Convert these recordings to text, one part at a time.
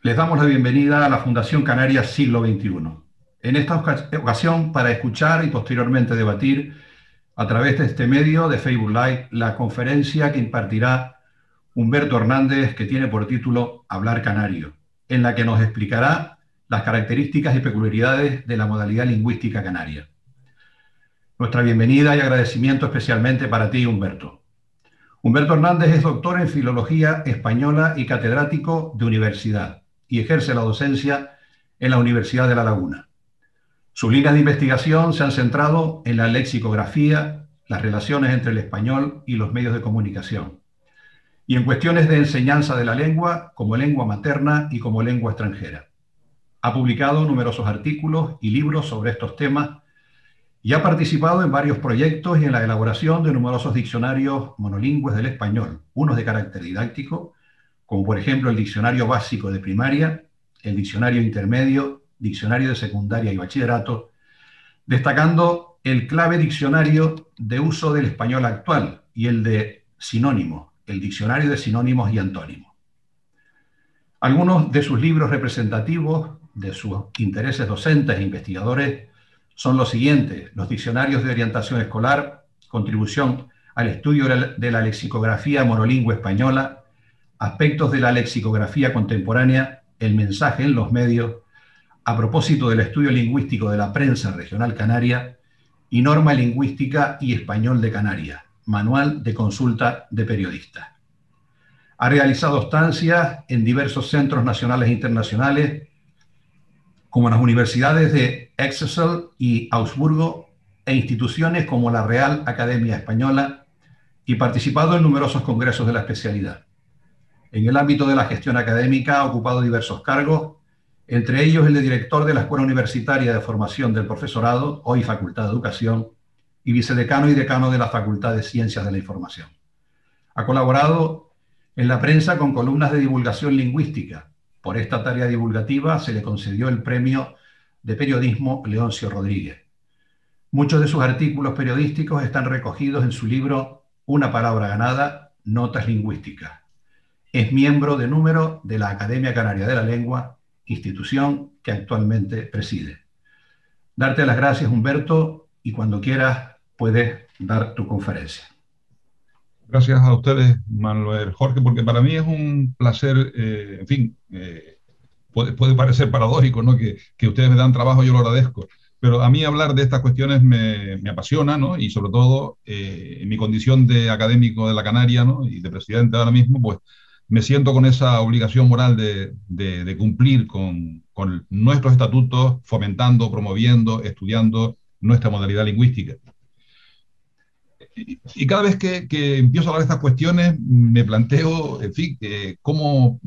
Les damos la bienvenida a la Fundación Canarias Siglo XXI. En esta ocasión, para escuchar y posteriormente debatir a través de este medio de Facebook Live la conferencia que impartirá Humberto Hernández, que tiene por título Hablar Canario, en la que nos explicará las características y peculiaridades de la modalidad lingüística canaria. Nuestra bienvenida y agradecimiento especialmente para ti, Humberto. Humberto Hernández es doctor en Filología Española y catedrático de universidad y ejerce la docencia en la Universidad de La Laguna. Sus líneas de investigación se han centrado en la lexicografía, las relaciones entre el español y los medios de comunicación, y en cuestiones de enseñanza de la lengua como lengua materna y como lengua extranjera. Ha publicado numerosos artículos y libros sobre estos temas y ha participado en varios proyectos y en la elaboración de numerosos diccionarios monolingües del español, unos de carácter didáctico, como por ejemplo el Diccionario Básico de Primaria, el Diccionario Intermedio, Diccionario de Secundaria y Bachillerato, destacando el clave diccionario de uso del español actual y el de sinónimos, el Diccionario de Sinónimos y Antónimos. Algunos de sus libros representativos de sus intereses docentes e investigadores son los siguientes: los diccionarios de orientación escolar, contribución al estudio de la lexicografía monolingüe española, aspectos de la lexicografía contemporánea, el mensaje en los medios, a propósito del estudio lingüístico de la prensa regional canaria y norma lingüística y español de Canarias, manual de consulta de periodistas. Ha realizado estancias en diversos centros nacionales e internacionales, como en las universidades de Exeter y Augsburgo, e instituciones como la Real Academia Española, y participado en numerosos congresos de la especialidad. En el ámbito de la gestión académica ha ocupado diversos cargos, entre ellos el de director de la Escuela Universitaria de Formación del Profesorado, hoy Facultad de Educación, y vicedecano y decano de la Facultad de Ciencias de la Información. Ha colaborado en la prensa con columnas de divulgación lingüística. Por esta tarea divulgativa se le concedió el Premio de Periodismo Leoncio Rodríguez. Muchos de sus artículos periodísticos están recogidos en su libro Una palabra ganada, Notas lingüísticas. Es miembro de número de la Academia Canaria de la Lengua, institución que actualmente preside. Darte las gracias, Humberto, y cuando quieras puedes dar tu conferencia. Gracias a ustedes, Manuel Jorge, porque para mí es un placer, en fin, puede parecer paradójico, ¿no? Que ustedes me dan trabajo, yo lo agradezco, pero a mí hablar de estas cuestiones me apasiona, ¿no? Y sobre todo, en mi condición de académico de la Canaria, ¿no? Y de presidente ahora mismo, pues me siento con esa obligación moral de cumplir con nuestros estatutos, fomentando, promoviendo, estudiando nuestra modalidad lingüística. Y cada vez que empiezo a hablar de estas cuestiones, me planteo, en fin, cómo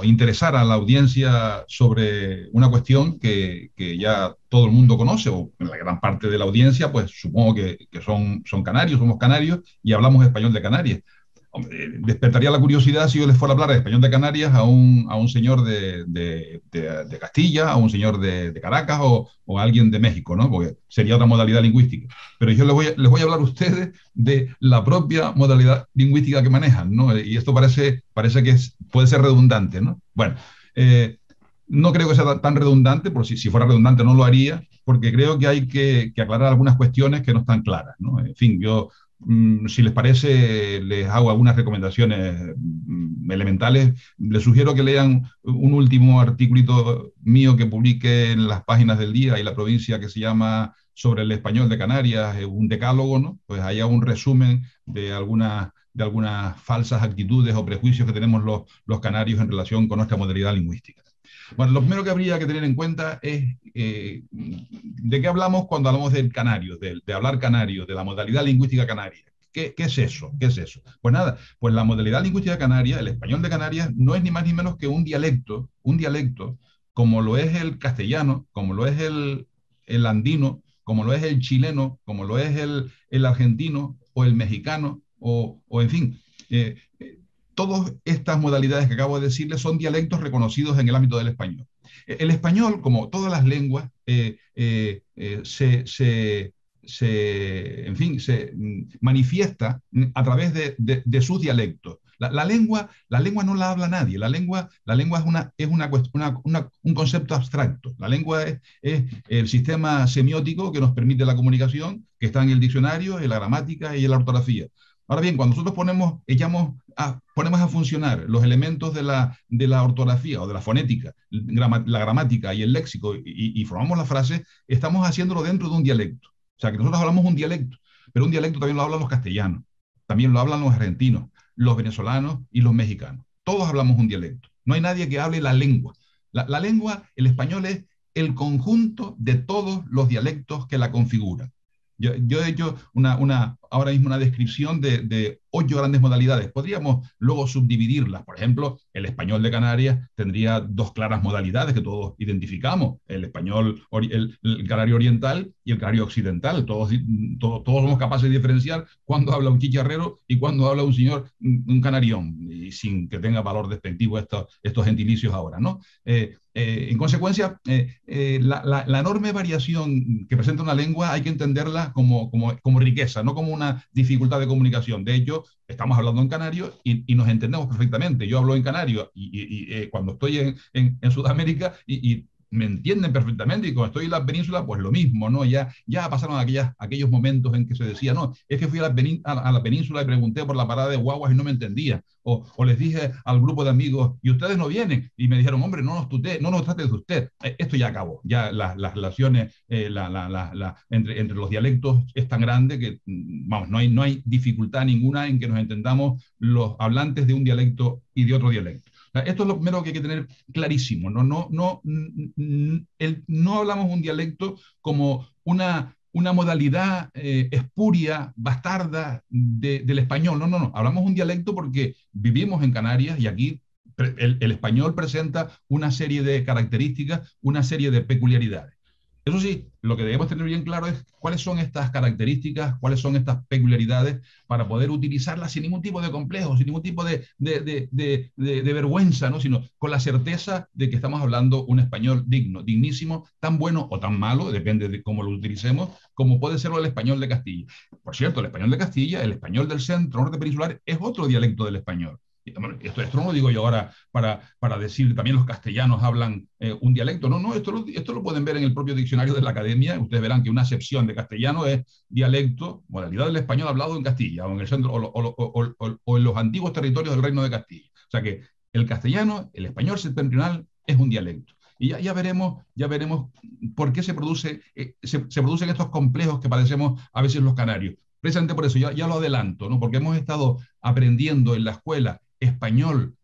interesar a la audiencia sobre una cuestión que ya todo el mundo conoce, o la gran parte de la audiencia, pues supongo que son canarios, somos canarios y hablamos español de Canarias. Despertaría la curiosidad si yo les fuera a hablar de español de Canarias a un señor de Castilla, a un señor de Caracas o a alguien de México, ¿no? Porque sería otra modalidad lingüística. Pero yo les voy a hablar a ustedes de la propia modalidad lingüística que manejan, ¿no? Y esto parece que puede ser redundante, ¿no? Bueno, no creo que sea tan redundante, por si fuera redundante no lo haría, porque creo que hay que aclarar algunas cuestiones que no están claras, ¿no? En fin, yo si les parece, les hago algunas recomendaciones elementales. Les sugiero que lean un último articulito mío que publiqué en las páginas del Día y La Provincia, que se llama Sobre el español de Canarias, un decálogo, ¿no? Pues hay un resumen de algunas falsas actitudes o prejuicios que tenemos los canarios en relación con nuestra modalidad lingüística. Bueno, lo primero que habría que tener en cuenta es de qué hablamos cuando hablamos del canario, de hablar canario, de la modalidad lingüística canaria. ¿Qué es eso? ¿Qué es eso? Pues nada, pues la modalidad lingüística canaria, el español de Canarias, no es ni más ni menos que un dialecto como lo es el castellano, como lo es el andino, como lo es el chileno, como lo es el argentino o el mexicano, o en fin. Todas estas modalidades que acabo de decirles son dialectos reconocidos en el ámbito del español. El español, como todas las lenguas, en fin, se manifiesta a través de sus dialectos. La lengua no la habla nadie. La lengua es un concepto abstracto. La lengua es el sistema semiótico que nos permite la comunicación, que está en el diccionario, en la gramática y en la ortografía. Ahora bien, cuando nosotros ponemos a funcionar los elementos de la ortografía o de la fonética, la gramática y el léxico y formamos la frase, estamos haciéndolo dentro de un dialecto. O sea, que nosotros hablamos un dialecto, pero un dialecto también lo hablan los castellanos, también lo hablan los argentinos, los venezolanos y los mexicanos. Todos hablamos un dialecto. No hay nadie que hable la lengua. La lengua, el español es el conjunto de todos los dialectos que la configuran. Yo he hecho ahora mismo una descripción de 8 grandes modalidades. Podríamos luego subdividirlas. Por ejemplo, el español de Canarias tendría 2 claras modalidades que todos identificamos: el español, el canario oriental y el canario occidental. Todos somos capaces de diferenciar cuando habla un chicharrero y cuando habla un señor, un canarión, y sin que tenga valor despectivo estos gentilicios ahora, ¿no? En consecuencia, la enorme variación que presenta una lengua hay que entenderla como riqueza, no como una dificultad de comunicación. De hecho, estamos hablando en canario y nos entendemos perfectamente. Yo hablo en canario cuando estoy en Sudamérica y me entienden perfectamente, y cuando estoy en la península, pues lo mismo, ¿no? Ya pasaron aquellos momentos en que se decía, no, es que fui a la península y pregunté por la parada de guaguas y no me entendía, o les dije al grupo de amigos, y ustedes no vienen, y me dijeron, hombre, no nos trate de usted. Esto ya acabó, ya las relaciones entre los dialectos es tan grande que, vamos, no hay dificultad ninguna en que nos entendamos los hablantes de un dialecto y de otro dialecto. Esto es lo primero que hay que tener clarísimo. No hablamos un dialecto como una modalidad espuria, bastarda del español. No. Hablamos un dialecto porque vivimos en Canarias y aquí el español presenta una serie de características, una serie de peculiaridades. Eso sí, lo que debemos tener bien claro es cuáles son estas características, cuáles son estas peculiaridades para poder utilizarlas sin ningún tipo de complejo, sin ningún tipo de vergüenza, ¿no? Sino con la certeza de que estamos hablando un español digno, dignísimo, tan bueno o tan malo, depende de cómo lo utilicemos, como puede serlo el español de Castilla. Por cierto, el español de Castilla, el español del centro norte peninsular, es otro dialecto del español. Esto no lo digo yo ahora para decir que también los castellanos hablan un dialecto. No, esto lo pueden ver en el propio diccionario de la Academia. Ustedes verán que una acepción de castellano es dialecto, modalidad del español hablado en Castilla o en el centro o en los antiguos territorios del Reino de Castilla. O sea que el castellano, el español septentrional, es un dialecto. Y ya veremos por qué se producen estos complejos que padecemos a veces los canarios. Precisamente por eso, ya lo adelanto, ¿no? Porque hemos estado aprendiendo en la escuela español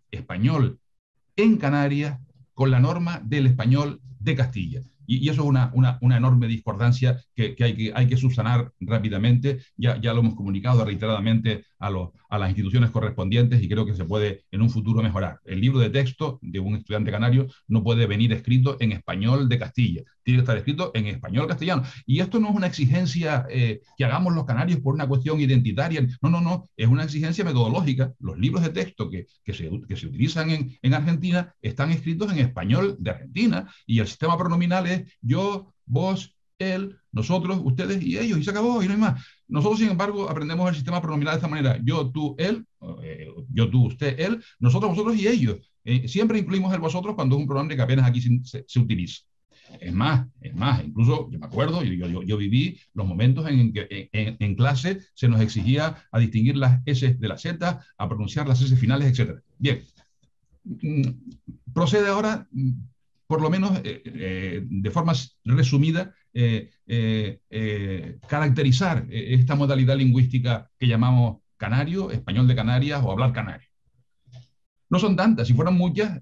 en Canarias con la norma del español de Castilla. Y eso es una enorme discordancia que hay que subsanar rápidamente. Ya lo hemos comunicado reiteradamente a las instituciones correspondientes y creo que se puede en un futuro mejorar. El libro de texto de un estudiante canario no puede venir escrito en español de Castilla, tiene que estar escrito en español castellano. Y esto no es una exigencia que hagamos los canarios por una cuestión identitaria, no, es una exigencia metodológica. Los libros de texto que se utilizan en Argentina están escritos en español de Argentina y el sistema pronominal es yo, vos, él, nosotros, ustedes y ellos, y se acabó, y no hay más. Nosotros, sin embargo, aprendemos el sistema pronominal de esta manera: yo, tú, él, yo, tú, usted, él, nosotros, vosotros y ellos. Siempre incluimos el vosotros cuando es un pronombre que apenas aquí se utiliza. Es más, incluso yo me acuerdo, yo viví los momentos en que en clase se nos exigía a distinguir las S de las Z, a pronunciar las S finales, etc. Bien, procede ahora, por lo menos de forma resumida, caracterizar esta modalidad lingüística que llamamos canario, español de Canarias o hablar canario. No son tantas. Si fueran muchas,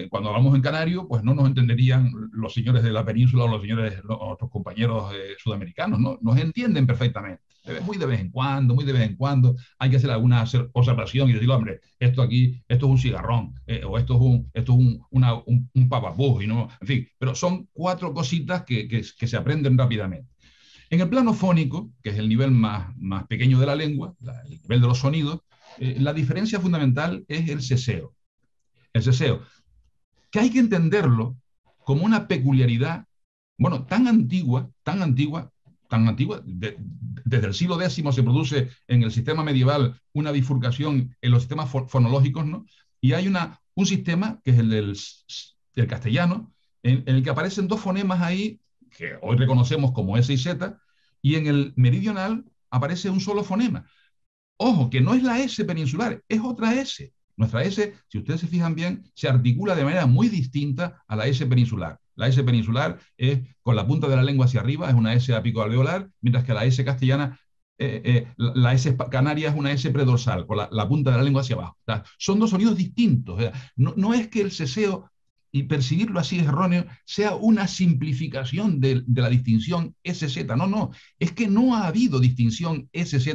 cuando hablamos en canario, pues no nos entenderían los señores de la península o los señores, otros compañeros sudamericanos, ¿no? Nos entienden perfectamente. Muy de vez en cuando, hay que hacer alguna observación y decir, hombre, esto es un cigarrón, o esto es un papapú, ¿no? En fin, pero son 4 cositas que se aprenden rápidamente. En el plano fónico, que es el nivel más pequeño de la lengua, el nivel de los sonidos, la diferencia fundamental es el seseo. El seseo, que hay que entenderlo como una peculiaridad, bueno, tan antigua, tan antigua. Desde el siglo X se produce en el sistema medieval una bifurcación en los sistemas fonológicos, ¿no? Y hay un sistema, que es el del castellano, en el que aparecen dos fonemas ahí, que hoy reconocemos como S y Z, y en el meridional aparece un solo fonema. Ojo, que no es la S peninsular, es otra S. Nuestra S, si ustedes se fijan bien, se articula de manera muy distinta a la S peninsular. La S peninsular es con la punta de la lengua hacia arriba, es una S apicoalveolar, mientras que la S castellana, la S canaria es una S predorsal, con la punta de la lengua hacia abajo. O sea, son dos sonidos distintos. O sea, no es que el ceseo, y percibirlo así es erróneo, sea una simplificación de la distinción SZ. No, es que no ha habido distinción SZ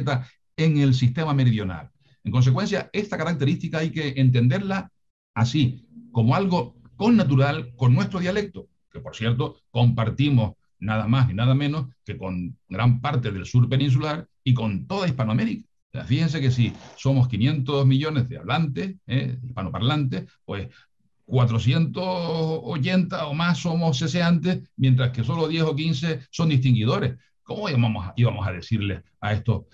en el sistema meridional. En consecuencia, esta característica hay que entenderla así, como algo connatural con nuestro dialecto, que por cierto compartimos nada más ni nada menos que con gran parte del sur peninsular y con toda Hispanoamérica. O sea, fíjense que si somos 500 millones de hablantes, hispanoparlantes, pues 480 o más somos ceseantes, mientras que solo 10 o 15 son distinguidores. ¿Cómo íbamos a decirle a estos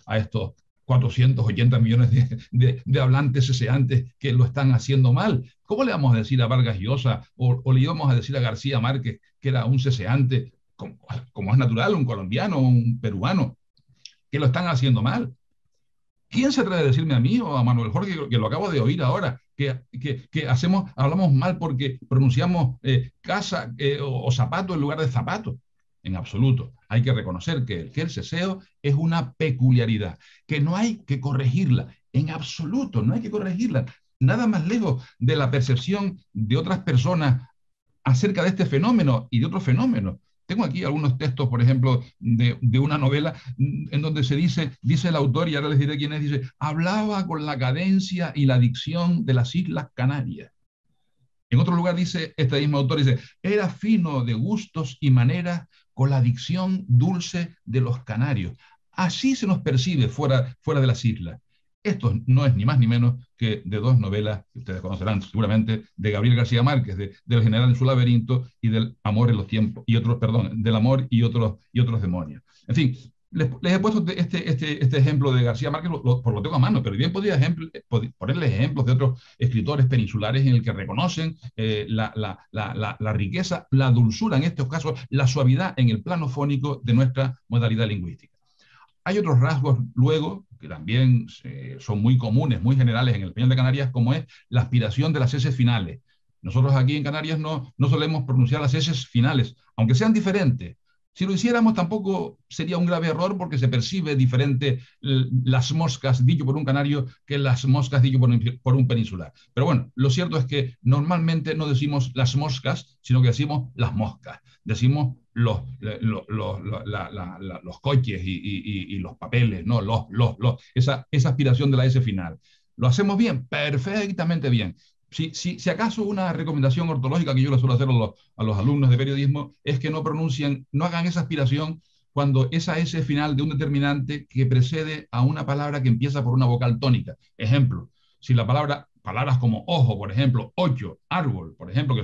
480 millones de hablantes ceseantes que lo están haciendo mal? ¿Cómo le vamos a decir a Vargas Llosa o le íbamos a decir a García Márquez que era un ceseante, como es natural, un colombiano, un peruano, que lo están haciendo mal? ¿Quién se atreve a decirme a mí o a Manuel Jorge, que lo acabo de oír ahora, que hablamos mal porque pronunciamos casa o zapato en lugar de zapato? En absoluto. Hay que reconocer que el ceseo es una peculiaridad, que no hay que corregirla. En absoluto, no hay que corregirla. Nada más lejos de la percepción de otras personas acerca de este fenómeno y de otros fenómenos. Tengo aquí algunos textos, por ejemplo, de una novela en donde dice el autor, y ahora les diré quién es, dice, hablaba con la cadencia y la dicción de las Islas Canarias. En otro lugar dice, este mismo autor dice, era fino de gustos y maneras con la dicción dulce de los canarios. Así se nos percibe fuera de las islas. Esto no es ni más ni menos que de dos novelas que ustedes conocerán seguramente, de Gabriel García Márquez, del general en su laberinto y del amor en los tiempos, y otros, perdón, del amor y otros demonios. En fin, les he puesto este ejemplo de García Márquez, por lo tengo a mano, pero bien podría ponerles ejemplos de otros escritores peninsulares en el que reconocen la riqueza, la dulzura, en estos casos, la suavidad en el plano fónico de nuestra modalidad lingüística. Hay otros rasgos, luego, que también son muy comunes, muy generales en el español de Canarias, como es la aspiración de las S finales. Nosotros aquí en Canarias no solemos pronunciar las S finales, aunque sean diferentes. Si lo hiciéramos tampoco sería un grave error porque se percibe diferente las moscas dicho por un canario que las moscas dicho por un peninsular. Pero bueno, lo cierto es que normalmente no decimos las moscas, sino que decimos las moscas. Decimos los coches y los papeles, ¿no? Esa aspiración de la S final. ¿Lo hacemos bien? Perfectamente bien. Si acaso una recomendación ortológica que yo le suelo hacer a los alumnos de periodismo es que no hagan esa aspiración cuando esa S final de un determinante que precede a una palabra que empieza por una vocal tónica. Ejemplo, si palabras como ojo, por ejemplo, ocho, árbol, por ejemplo,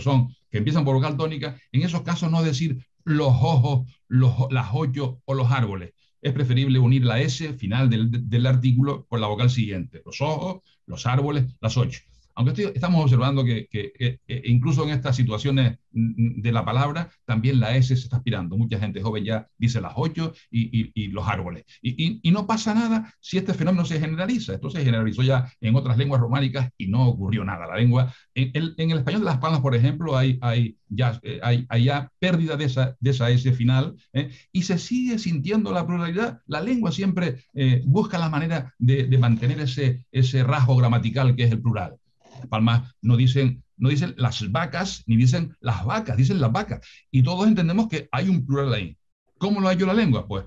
que empiezan por vocal tónica, en esos casos no decir los ojos, las ocho o los árboles. Es preferible unir la S final del artículo con la vocal siguiente. Los ojos, los árboles, las ocho. Aunque estamos observando que incluso en estas situaciones de la palabra, también la S se está aspirando. Mucha gente joven ya dice las ocho y los árboles. Y no pasa nada si este fenómeno se generaliza. Esto se generalizó ya en otras lenguas románicas y no ocurrió nada. En el español de Las Palmas, por ejemplo, hay ya pérdida de esa S final, y se sigue sintiendo la pluralidad. La lengua siempre busca la manera de mantener ese rasgo gramatical que es el plural. Las Palmas no dicen las vacas, ni dicen las vacas, dicen las vacas. Y todos entendemos que hay un plural ahí. ¿Cómo lo ha hecho la lengua? Pues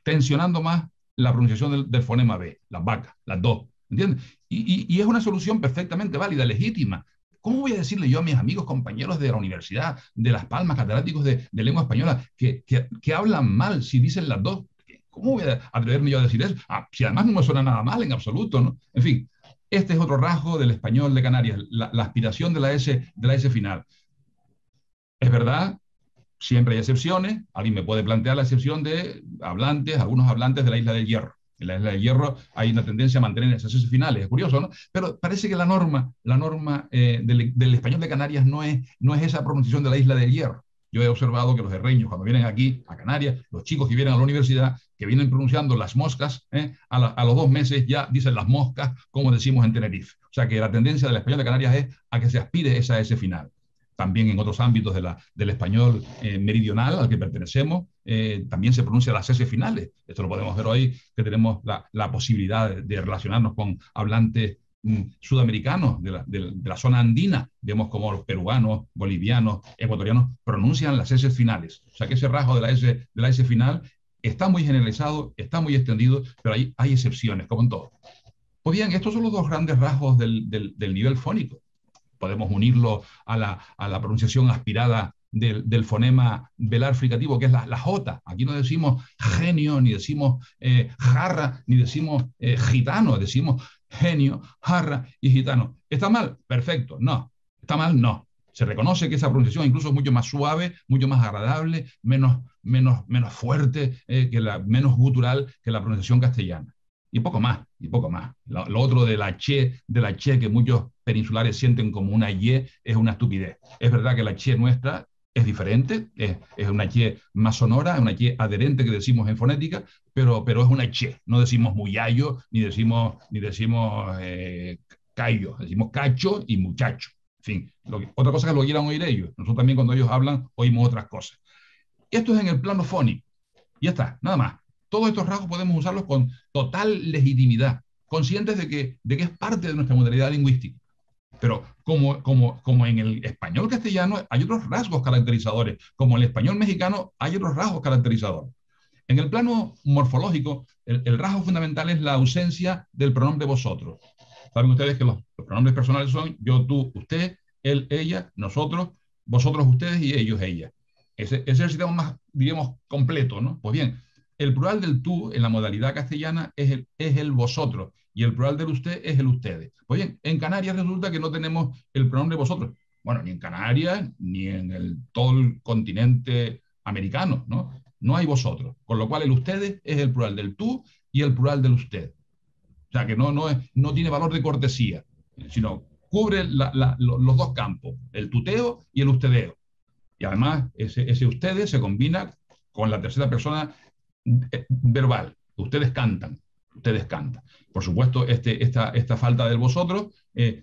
tensionando más la pronunciación del fonema B, las vacas, las dos. ¿Entiendes? Y es una solución perfectamente válida, legítima. ¿Cómo voy a decirle yo a mis amigos, compañeros de la Universidad de Las Palmas, catedráticos de lengua española, que hablan mal si dicen las dos? ¿Cómo voy a atreverme yo a decir eso? Si además no me suena nada mal en absoluto, ¿no? En fin. Este es otro rasgo del español de Canarias, la aspiración de la S final. Es verdad Siempre hay excepciones. Alguien me puede plantear la excepción de algunos hablantes de la Isla del Hierro. En la Isla del Hierro hay una tendencia a mantener esas S finales. Es curioso, ¿no? Pero parece que del español de Canarias no es esa pronunciación de la Isla del Hierro. Yo he observado que los herreños, cuando vienen aquí a Canarias, los chicos que vienen a la universidad, que vienen pronunciando las moscas, a los 2 meses ya dicen las moscas, como decimos en Tenerife. O sea que la tendencia del español de Canarias es a que se aspire esa S final. También en otros ámbitos del español meridional al que pertenecemos, también se pronuncian las S finales. Esto lo podemos ver hoy, que tenemos la posibilidad de relacionarnos con hablantes sudamericanos de la zona andina. Vemos cómo los peruanos, bolivianos, ecuatorianos pronuncian las S finales. O sea que ese rasgo de la S final está muy generalizado, está muy extendido, pero hay excepciones, como en todo. Pues bien, estos son los dos grandes rasgos del nivel fónico. Podemos unirlo a la pronunciación aspirada del fonema velar fricativo, que es la J. Aquí no decimos genio, ni decimos jarra, ni decimos gitano, decimos genio, jarra y gitano. ¿Está mal? Perfecto. No. ¿Está mal? No. Se reconoce que esa pronunciación incluso es mucho más suave, mucho más agradable, menos fuerte, menos gutural que la pronunciación castellana. Y poco más, y poco más. Lo otro de la che, que muchos peninsulares sienten como una ye, es una estupidez. Es verdad que la che nuestra es diferente, es una che más sonora, es una che adherente que decimos en fonética, pero es una che. No decimos muyayo, ni decimos callo, decimos cacho y muchacho. En fin, otra cosa que lo quieran oír ellos. Nosotros también cuando ellos hablan oímos otras cosas. Esto es en el plano fónico. Ya está, nada más. Todos estos rasgos podemos usarlos con total legitimidad, conscientes de que es parte de nuestra modalidad lingüística. Pero como en el español castellano hay otros rasgos caracterizadores, como en el español mexicano hay otros rasgos caracterizadores. En el plano morfológico, el rasgo fundamental es la ausencia del pronombre vosotros. Saben ustedes que los pronombres personales son yo, tú, usted, él, ella, nosotros, vosotros, ustedes y ellos, ella. Ese es el sistema más, diríamos, completo, ¿no? Pues bien, el plural del tú en la modalidad castellana es el vosotros y el plural del usted es el ustedes. Pues bien, en Canarias resulta que no tenemos el pronombre vosotros. Bueno, ni en Canarias ni en todo el continente americano, ¿no? No hay vosotros. Con lo cual el ustedes es el plural del tú y el plural del usted. O sea que no tiene valor de cortesía, sino cubre los dos campos, el tuteo y el ustedeo. Y además ese ustedes se combina con la tercera persona verbal. Ustedes cantan. Ustedes cantan. Por supuesto, esta falta del vosotros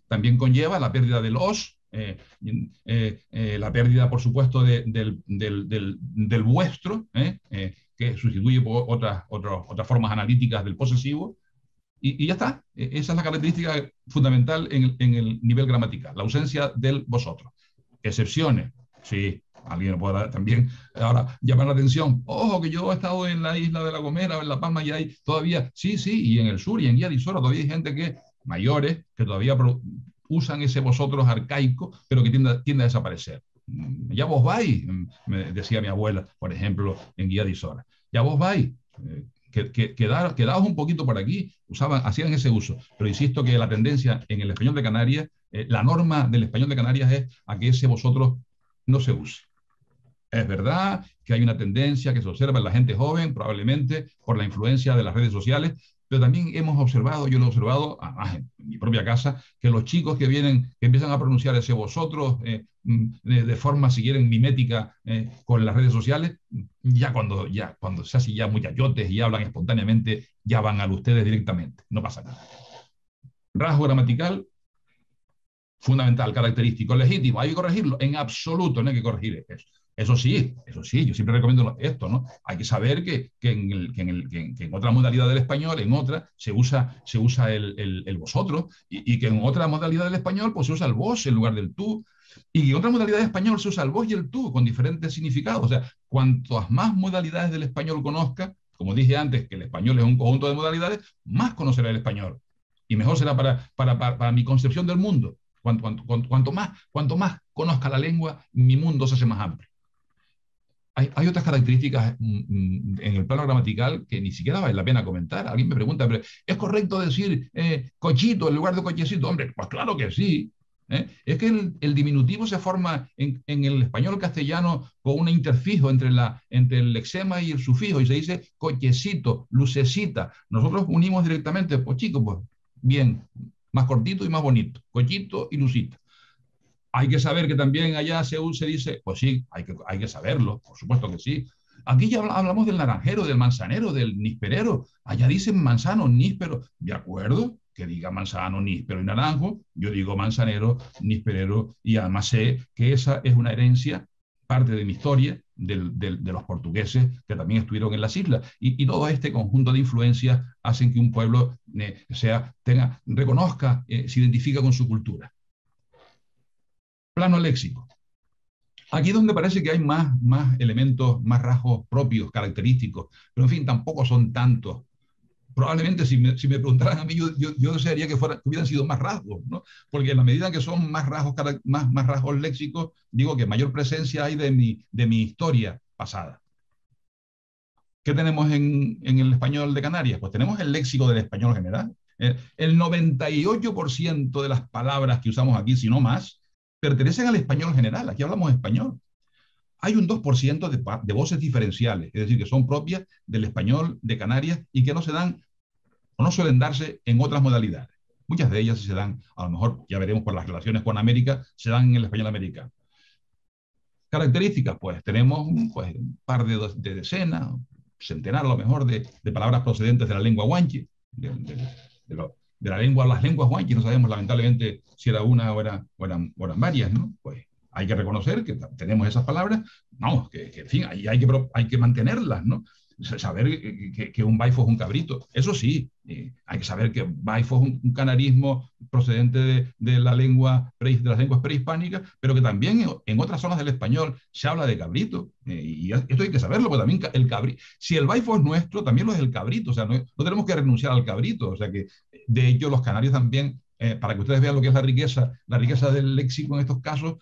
también conlleva la pérdida del os, la pérdida, por supuesto, del vuestro, que sustituye por otras formas analíticas del posesivo. Y ya está. Esa es la característica fundamental en el nivel gramatical, la ausencia del vosotros. Excepciones, sí. Alguien puede también ahora llamar la atención. Ojo, que yo he estado en la isla de La Gomera o en La Palma y hay todavía, sí, y en el sur y en Guía de Isora todavía hay gente mayores que todavía usan ese vosotros arcaico, pero que tiende a desaparecer. Ya vos vais, me decía mi abuela, por ejemplo, en Guía de Isora. Ya vos vais. Quedaos un poquito por aquí, hacían ese uso, pero insisto que la tendencia en el español de Canarias, la norma del español de Canarias es a que ese vosotros no se use. Es verdad que hay una tendencia que se observa en la gente joven, probablemente por la influencia de las redes sociales, pero también hemos observado, yo lo he observado en mi propia casa, que los chicos que empiezan a pronunciar ese vosotros de forma, si quieren, mimética con las redes sociales, ya cuando se hacen ya muchachotes y hablan espontáneamente, ya van al ustedes directamente, no pasa nada. Rasgo gramatical fundamental, característico, legítimo, hay que corregirlo, en absoluto no hay que corregir eso. Eso sí, yo siempre recomiendo esto, ¿no? Hay que saber que en otra modalidad del español, en otra, se usa el vosotros, y que en otra modalidad del español, pues se usa el vos en lugar del tú, y en otra modalidad del español se usa el vos y el tú, con diferentes significados. O sea, cuantas más modalidades del español conozca, como dije antes, que el español es un conjunto de modalidades, más conocerá el español. Y mejor será para mi concepción del mundo. Cuanto más conozca la lengua, mi mundo se hace más amplio. Hay otras características en el plano gramatical que ni siquiera vale la pena comentar. Alguien me pregunta, ¿pero es correcto decir cochito en lugar de cochecito? Hombre, pues claro que sí. Es que el diminutivo se forma en el español castellano con un interfijo entre el lexema y el sufijo y se dice cochecito, lucecita. Nosotros unimos directamente, pues chicos, pues bien, más cortito y más bonito, cochito y lucita. Hay que saber que también allá se dice, pues sí, hay que saberlo, por supuesto que sí. Aquí ya hablamos del naranjero, del manzanero, del nísperero. Allá dicen manzano, níspero. De acuerdo, que diga manzano, níspero y naranjo. Yo digo manzanero, nísperero y además sé que esa es una herencia, parte de mi historia, de los portugueses que también estuvieron en las islas. Y todo este conjunto de influencias hacen que un pueblo reconozca, se identifica con su cultura. Plano léxico. Aquí es donde parece que hay más elementos, más rasgos propios, característicos, pero en fin, tampoco son tantos. Probablemente si me preguntaran a mí, yo desearía que hubieran sido más rasgos, ¿no? Porque en la medida que son más rasgos, más rasgos léxicos, digo que mayor presencia hay de mi historia pasada. ¿Qué tenemos en el español de Canarias? Pues tenemos el léxico del español general. El 98% de las palabras que usamos aquí, si no más, pertenecen al español general. Aquí hablamos español. Hay un 2% de voces diferenciales, es decir, que son propias del español de Canarias y que no se dan o no suelen darse en otras modalidades. Muchas de ellas se dan, a lo mejor ya veremos por las relaciones con América, se dan en el español americano. Características, pues tenemos pues, un par de decenas, centenar a lo mejor de palabras procedentes de la lengua guanche, de la lengua, las lenguas guanche, no sabemos lamentablemente si era una o eran varias, ¿no? Pues hay que reconocer que tenemos esas palabras, vamos, que en fin, hay que mantenerlas, ¿no? Saber que un baifo es un cabrito, eso sí, hay que saber que baifo es un canarismo procedente de las lenguas prehispánicas, pero que también en otras zonas del español se habla de cabrito, y esto hay que saberlo, porque también el cabrito, si el baifo es nuestro, también lo es el cabrito, o sea, no tenemos que renunciar al cabrito, o sea que de hecho los canarios también, para que ustedes vean lo que es la riqueza del léxico en estos casos,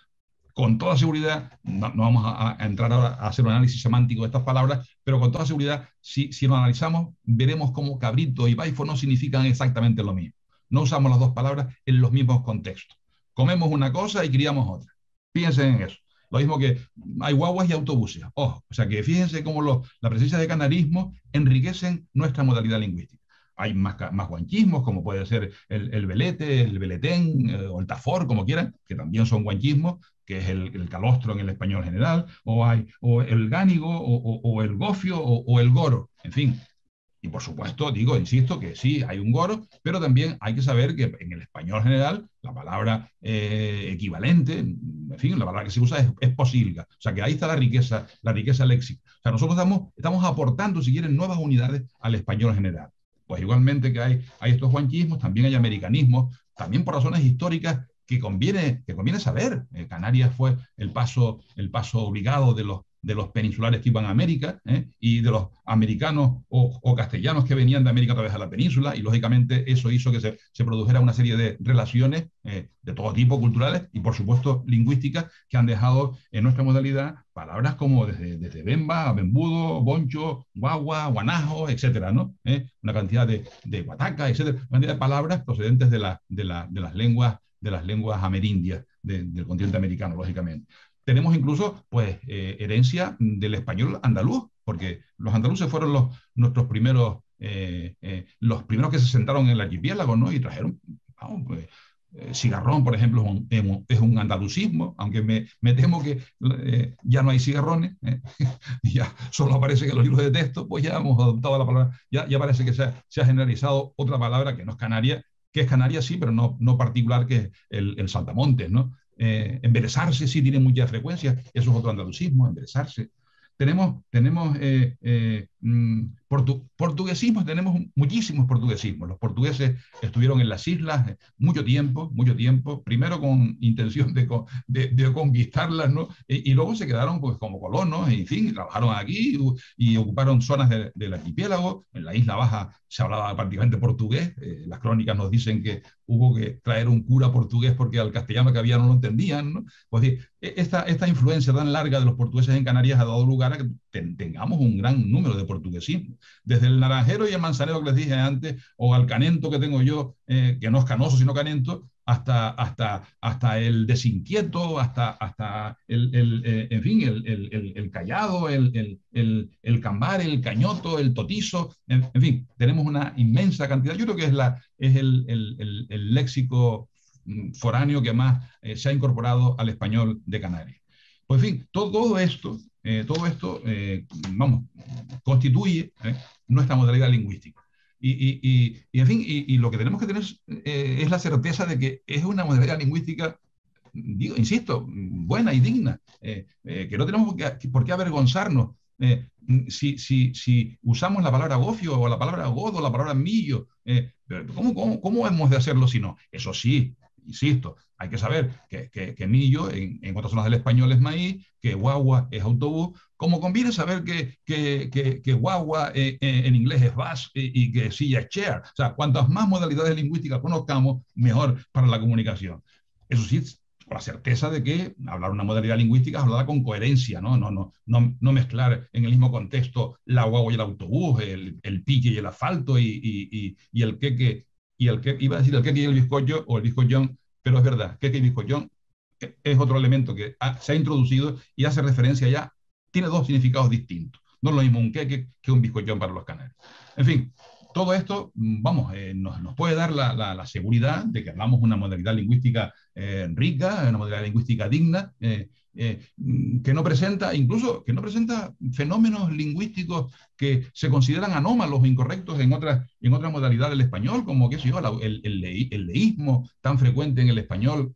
con toda seguridad, no vamos a entrar ahora a hacer un análisis semántico de estas palabras, pero con toda seguridad, si lo analizamos, veremos cómo cabrito y baifo no significan exactamente lo mismo. No usamos las dos palabras en los mismos contextos. Comemos una cosa y criamos otra. Fíjense en eso. Lo mismo que hay guaguas y autobuses. Ojo, o sea que fíjense cómo la presencia de canarismo enriquecen nuestra modalidad lingüística. Hay más guanchismos, como puede ser el velete, el veletén o el tafor, como quieran, que también son guanchismos, que es el calostro en el español general, o el gánigo, o el gofio, o el goro, en fin. Y por supuesto, insisto, que sí, hay un goro, pero también hay que saber que en el español general la palabra equivalente, en fin, la palabra que se usa es posilga. O sea que ahí está la riqueza léxica. O sea, nosotros estamos aportando, si quieren, nuevas unidades al español general. Pues igualmente que hay estos guanchismos, también hay americanismos, también por razones históricas que conviene saber. Canarias fue el paso obligado de los peninsulares que iban a América, y de los americanos o castellanos que venían de América a través de la península, y lógicamente eso hizo que se produjera una serie de relaciones de todo tipo, culturales y por supuesto lingüísticas, que han dejado en nuestra modalidad palabras como desde bemba, bembudo, boncho, guagua, guanajo, etcétera, ¿no? Una cantidad de guataca, etcétera, una cantidad de palabras procedentes de las lenguas amerindias del continente americano, lógicamente. Tenemos incluso, pues, herencia del español andaluz, porque los andaluces fueron nuestros primeros, los primeros que se sentaron en el archipiélago, ¿no? Y trajeron, vamos, pues, cigarrón, por ejemplo, es un andalucismo, aunque me temo que ya no hay cigarrones, ya solo aparece en los libros de texto, pues ya hemos adoptado la palabra, ya parece que se ha generalizado otra palabra que no es canaria, que es canaria sí, pero no particular, que es el saltamontes, ¿no? Embelesarse sí tiene mucha frecuencia, eso es otro andalucismo, embelesarse. Tenemos portuguesismos, tenemos muchísimos portuguesismos. Los portugueses estuvieron en las islas mucho tiempo, primero con intención de conquistarlas, ¿no? Y luego se quedaron pues, como colonos, en fin, trabajaron aquí y ocuparon zonas del archipiélago. En la Isla Baja se hablaba prácticamente portugués. Las crónicas nos dicen que hubo que traer un cura portugués porque al castellano que había no lo entendían, ¿no? Pues esta influencia tan larga de los portugueses en Canarias ha dado lugar a que tengamos un gran número de portuguesismos. Desde el naranjero y el manzanero que les dije antes, o al canento que tengo yo, que no es canoso sino canento, hasta el desinquieto, hasta en fin, el callado, el cambar, el cañoto, el totizo, en fin, tenemos una inmensa cantidad. Yo creo que es el léxico foráneo que más se ha incorporado al español de Canarias. Pues en fin, vamos, constituye nuestra modalidad lingüística. En fin, lo que tenemos que tener es la certeza de que es una modalidad lingüística, digo, insisto, buena y digna, que no tenemos por qué avergonzarnos. Si usamos la palabra gofio o la palabra god o la palabra millo, ¿cómo hemos de hacerlo si no? Eso sí, insisto, hay que saber que millo en otras zonas del español es maíz, que guagua es autobús, como conviene saber que guagua en inglés es bus y que silla es chair. O sea, cuantas más modalidades lingüísticas conozcamos, mejor para la comunicación. Eso sí, con la certeza de que hablar una modalidad lingüística es hablar con coherencia, no mezclar en el mismo contexto la guagua y el autobús, el pique y el asfalto y el queque, iba a decir el queque y el bizcocho o el bizcochón, pero es verdad, queque y bizcochón es otro elemento que se ha introducido y hace referencia ya, tiene dos significados distintos. No es lo mismo un queque que un bizcochón para los canarios. En fin, todo esto, vamos, nos puede dar la seguridad de que hablamos una modalidad lingüística rica, una modalidad lingüística digna, que no presenta, incluso que no presenta fenómenos lingüísticos que se consideran anómalos o incorrectos en otras modalidades del español, como qué sé yo, el leísmo tan frecuente en el español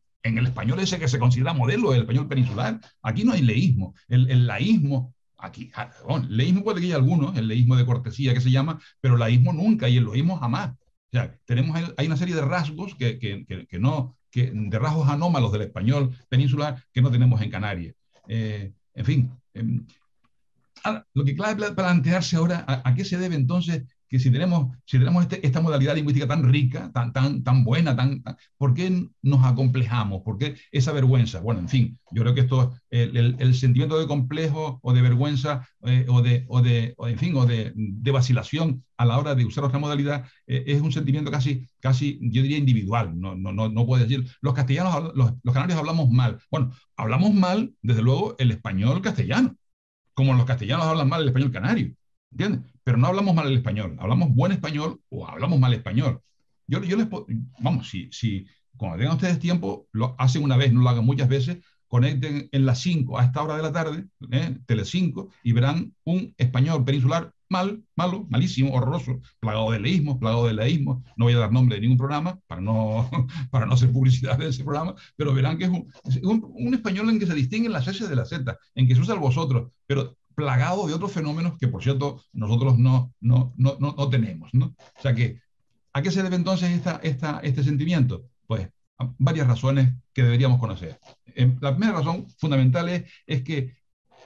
ese que se considera modelo, el español peninsular. Aquí no hay leísmo, el laísmo. Aquí, bueno, leísmo puede que haya algunos, el leísmo de cortesía que se llama, pero laísmo nunca y el loísmo jamás. O sea, hay una serie de rasgos de rasgos anómalos del español peninsular que no tenemos en Canarias. En fin, ahora, lo que clave plantearse ahora, ¿a qué se debe entonces que si tenemos esta modalidad lingüística tan rica, tan buena, ¿por qué nos acomplejamos? ¿Por qué esa vergüenza? Bueno, en fin, yo creo que el sentimiento de complejo o de vergüenza o de vacilación a la hora de usar otra modalidad es un sentimiento casi, yo diría, individual. No puedo decir, los castellanos, los canarios hablamos mal. Bueno, hablamos mal, desde luego, el español castellano, como los castellanos hablan mal el español canario, ¿entiendes? Pero no hablamos mal el español, hablamos buen español o hablamos mal español. Vamos, si cuando tengan ustedes tiempo, lo hacen una vez, no lo hagan muchas veces, conecten en las 5 a esta hora de la tarde, Tele5, y verán un español peninsular malo, malísimo, horroroso, plagado de leísmos, plagado de laísmos. No voy a dar nombre de ningún programa para no hacer publicidad de ese programa, pero verán que es un español en que se distinguen las S de las Z, en que se usa el vosotros, pero plagado de otros fenómenos que, por cierto, nosotros no tenemos, ¿no? O sea que, ¿a qué se debe entonces este sentimiento? Pues a varias razones que deberíamos conocer. La primera razón fundamental es que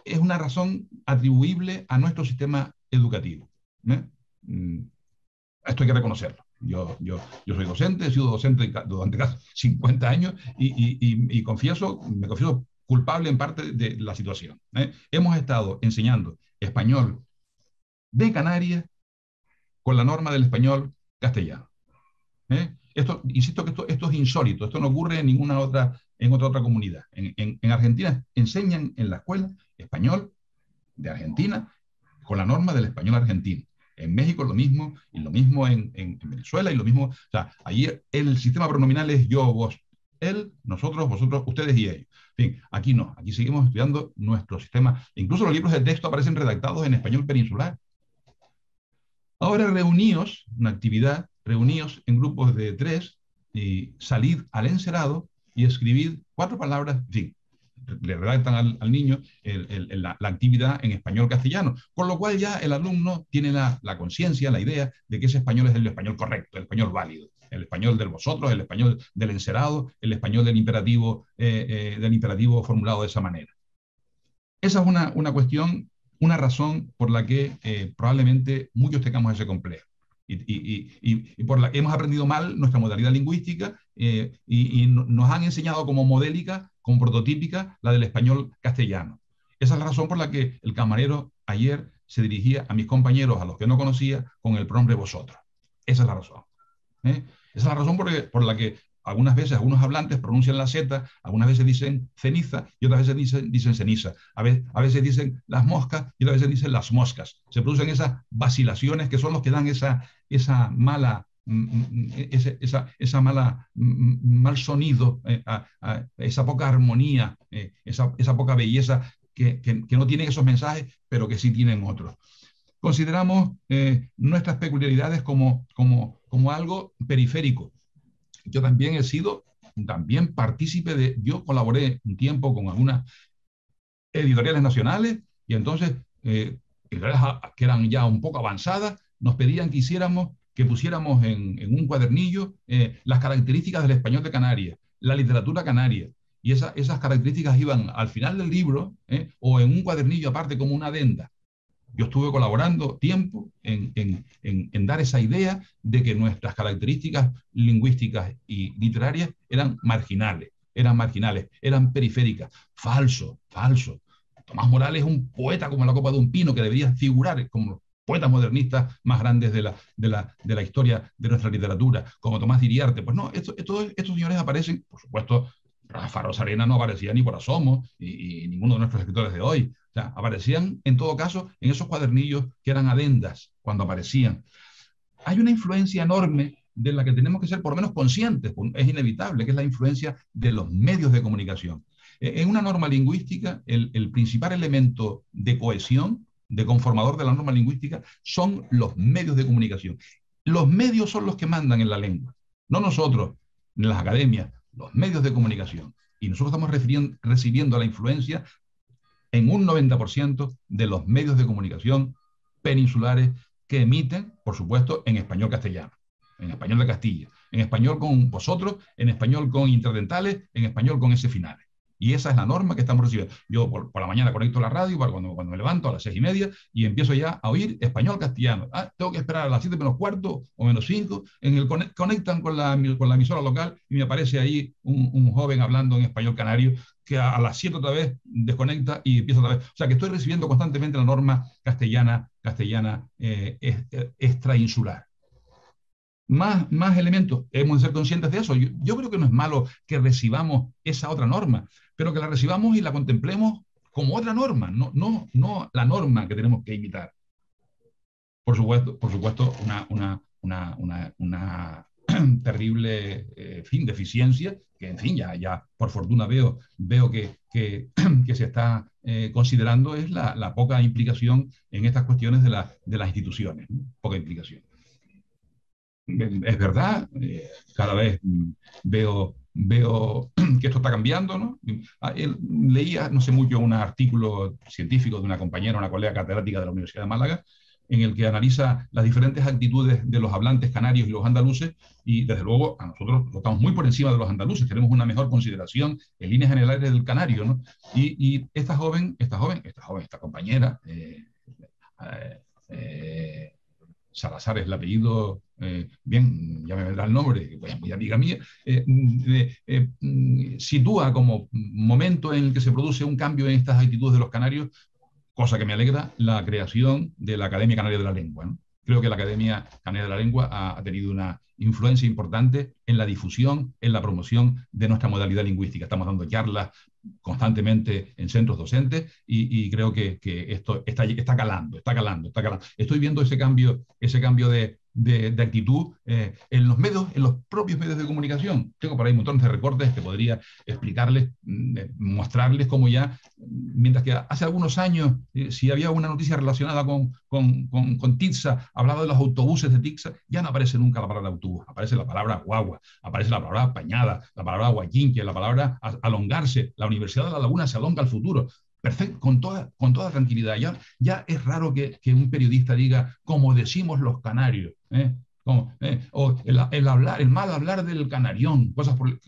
es una razón atribuible a nuestro sistema educativo. Esto hay que reconocerlo. Yo soy docente, he sido docente durante casi 50 años y me confieso culpable en parte de la situación. Hemos estado enseñando español de Canarias con la norma del español castellano. Insisto que esto es insólito, esto no ocurre en otra comunidad. En Argentina enseñan en la escuela español de Argentina con la norma del español argentino. En México lo mismo, y lo mismo en Venezuela, y lo mismo, o sea, allí el sistema pronominal es yo, vos, él, nosotros, vosotros, ustedes y ellos. En fin, aquí no, aquí seguimos estudiando nuestro sistema, incluso los libros de texto aparecen redactados en español peninsular. Ahora una actividad, reuníos en grupos de 3 y salid al encerado y escribid 4 palabras, en fin, le redactan al niño la actividad en español castellano, con lo cual ya el alumno tiene la conciencia, la idea de que ese español es el español correcto, el español válido, el español del vosotros, el español del encerado, el español del imperativo formulado de esa manera. Esa es una cuestión, una razón por la que probablemente muchos tengamos ese complejo. Y por la que hemos aprendido mal nuestra modalidad lingüística y nos han enseñado como modélica, como prototípica, la del español castellano. Esa es la razón por la que el camarero ayer se dirigía a mis compañeros, a los que no conocía, con el pronombre vosotros. Esa es la razón. Esa es la razón por la que algunas veces algunos hablantes pronuncian la Z, algunas veces dicen ceniza y otras veces dicen ceniza. A veces dicen las moscas y otras veces dicen las moscas. Se producen esas vacilaciones que son los que dan esa mala mal sonido, esa poca armonía, esa poca belleza que no tienen esos mensajes, pero que sí tienen otros. Consideramos nuestras peculiaridades como algo periférico. Yo también he sido partícipe yo colaboré un tiempo con algunas editoriales nacionales y entonces editoriales que eran ya un poco avanzadas nos pedían que pusiéramos en un cuadernillo las características del español de Canarias, la literatura canaria. Y esas características iban al final del libro o en un cuadernillo aparte como una adenda. Yo estuve colaborando tiempo en dar esa idea de que nuestras características lingüísticas y literarias eran marginales, eran periféricas. Falso, falso. Tomás Morales es un poeta como la copa de un pino que debería figurar como los poetas modernistas más grandes de la historia de nuestra literatura, como Tomás de Iriarte. Pues no, estos señores aparecen, por supuesto. Rafa Rosarena no aparecía ni por asomo, y ninguno de nuestros escritores de hoy. O sea, aparecían en todo caso en esos cuadernillos que eran adendas cuando aparecían. Hay una influencia enorme de la que tenemos que ser por lo menos conscientes, es inevitable, que es la influencia de los medios de comunicación. En una norma lingüística, el principal elemento de cohesión, de conformador de la norma lingüística, son los medios de comunicación. Los medios son los que mandan en la lengua, no nosotros, ni las academias, los medios de comunicación. Y nosotros estamos recibiendo la influencia en un 90% de los medios de comunicación peninsulares que emiten, por supuesto, en español castellano, en español de Castilla, en español con vosotros, en español con interdentales, en español con S finales. Y esa es la norma que estamos recibiendo. Yo por la mañana conecto la radio cuando me levanto a las 6:30 y empiezo ya a oír español castellano. Tengo que esperar a las 7 menos cuarto o menos 5. Conectan con la emisora local y me aparece ahí un joven hablando en español canario que a las 7 otra vez desconecta y empieza otra vez. O sea que estoy recibiendo constantemente la norma castellana extrainsular. Más elementos, hemos de ser conscientes de eso. Yo creo que no es malo que recibamos esa otra norma, pero que la recibamos y la contemplemos como otra norma, no la norma que tenemos que imitar. Por supuesto una terrible deficiencia, que en fin, ya por fortuna veo que se está considerando, es la poca implicación en estas cuestiones de las instituciones, ¿no? Poca implicación. Es verdad, cada vez veo que esto está cambiando, ¿no? Leía, no sé mucho, un artículo científico de una compañera, una colega catedrática de la Universidad de Málaga, en el que analiza las diferentes actitudes de los hablantes canarios y los andaluces, y desde luego a nosotros estamos muy por encima de los andaluces, tenemos una mejor consideración en líneas generales del canario, ¿no? Y esta compañera, Salazar es el apellido, bien, ya me vendrá el nombre, pues muy amiga mía, sitúa como momento en el que se produce un cambio en estas actitudes de los canarios, cosa que me alegra, la creación de la Academia Canaria de la Lengua, ¿no? Creo que la Academia Canaria de la Lengua ha tenido una influencia importante en la difusión, en la promoción de nuestra modalidad lingüística. Estamos dando charlas constantemente en centros docentes y creo que esto está calando. Estoy viendo ese cambio de actitud en los propios medios de comunicación. Tengo por ahí un montón de recortes que podría explicarles, mostrarles cómo ya, mientras que hace algunos años, si había una noticia relacionada con TITSA, hablaba de los autobuses de TITSA, ya no aparece nunca la palabra autobús, aparece la palabra guagua, aparece la palabra pañada, la palabra guayquinque, la palabra alongarse, la Universidad de La Laguna se alonga al futuro. Perfecto, con toda tranquilidad. Ya es raro que un periodista diga, como decimos los canarios, o el mal hablar del canarión,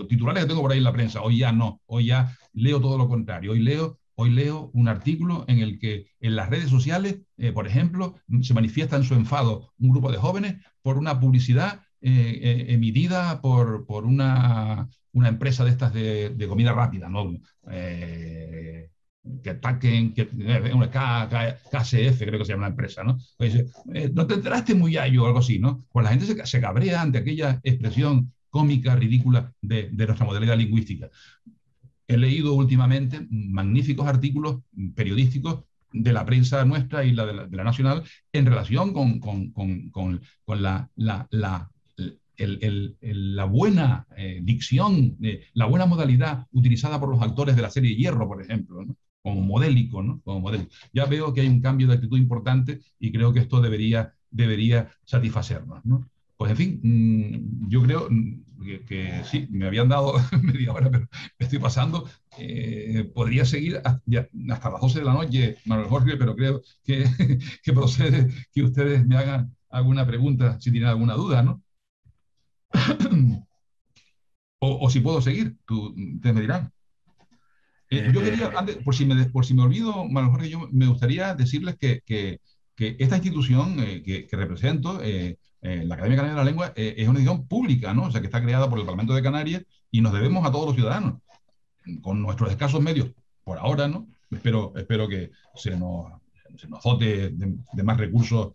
titulares que tengo por ahí en la prensa. Hoy ya no, hoy ya leo todo lo contrario. Hoy leo un artículo en el que en las redes sociales, por ejemplo, se manifiesta en su enfado un grupo de jóvenes por una publicidad emitida por una empresa de estas de comida rápida, ¿no? Que ataquen, una KCF, creo que se llama la empresa, ¿no? Pues, no te enteraste muy gallo o algo así, ¿no? Pues la gente se cabrea ante aquella expresión cómica, ridícula de nuestra modalidad lingüística. He leído últimamente magníficos artículos periodísticos de la prensa nuestra y de la nacional en relación con la buena dicción, la buena modalidad utilizada por los actores de la serie Hierro, por ejemplo, ¿no? Como modélico, ¿no? Como modélico. Ya veo que hay un cambio de actitud importante y creo que esto debería satisfacernos, ¿no? Pues en fin, yo creo que sí, me habían dado media hora, pero me estoy pasando. Podría seguir hasta las 12 de la noche, Manuel Jorge, pero creo que, que procede que ustedes me hagan alguna pregunta si tienen alguna duda, ¿no? O si puedo seguir, ustedes me dirán. Yo quería, antes, por si me olvido, Manuel Jorge, yo me gustaría decirles que esta institución que represento, la Academia Canaria de la Lengua, es una institución pública, ¿no? O sea, que está creada por el Parlamento de Canarias y nos debemos a todos los ciudadanos, con nuestros escasos medios, por ahora, ¿no? Espero que se nos dote de más recursos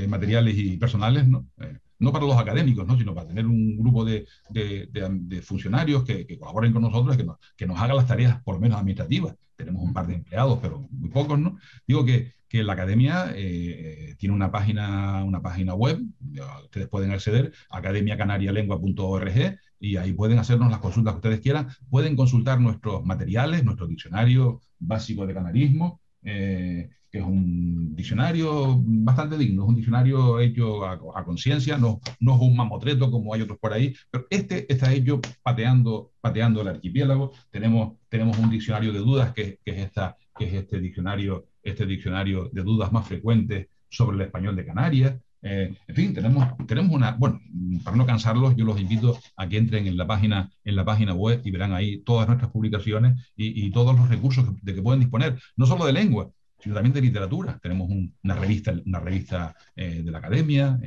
materiales y personales, ¿no? No para los académicos, ¿no? Sino para tener un grupo de funcionarios que colaboren con nosotros, que nos hagan las tareas, por lo menos administrativas. Tenemos un par de empleados, pero muy pocos, ¿no? Digo que la academia tiene una página web, ustedes pueden acceder, academiacanarialengua.org, y ahí pueden hacernos las consultas que ustedes quieran, pueden consultar nuestros materiales, nuestro diccionario básico de canarismo, que es un diccionario bastante digno, es un diccionario hecho a conciencia, no es un mamotreto como hay otros por ahí, pero este está hecho pateando el archipiélago. Tenemos un diccionario de dudas que es este diccionario de dudas más frecuentes sobre el español de Canarias. En fin, tenemos una. Bueno, para no cansarlos, yo los invito a que entren en la página web y verán ahí todas nuestras publicaciones y todos los recursos de que pueden disponer, no solo de lengua, sino también de literatura. Tenemos una revista de la academia.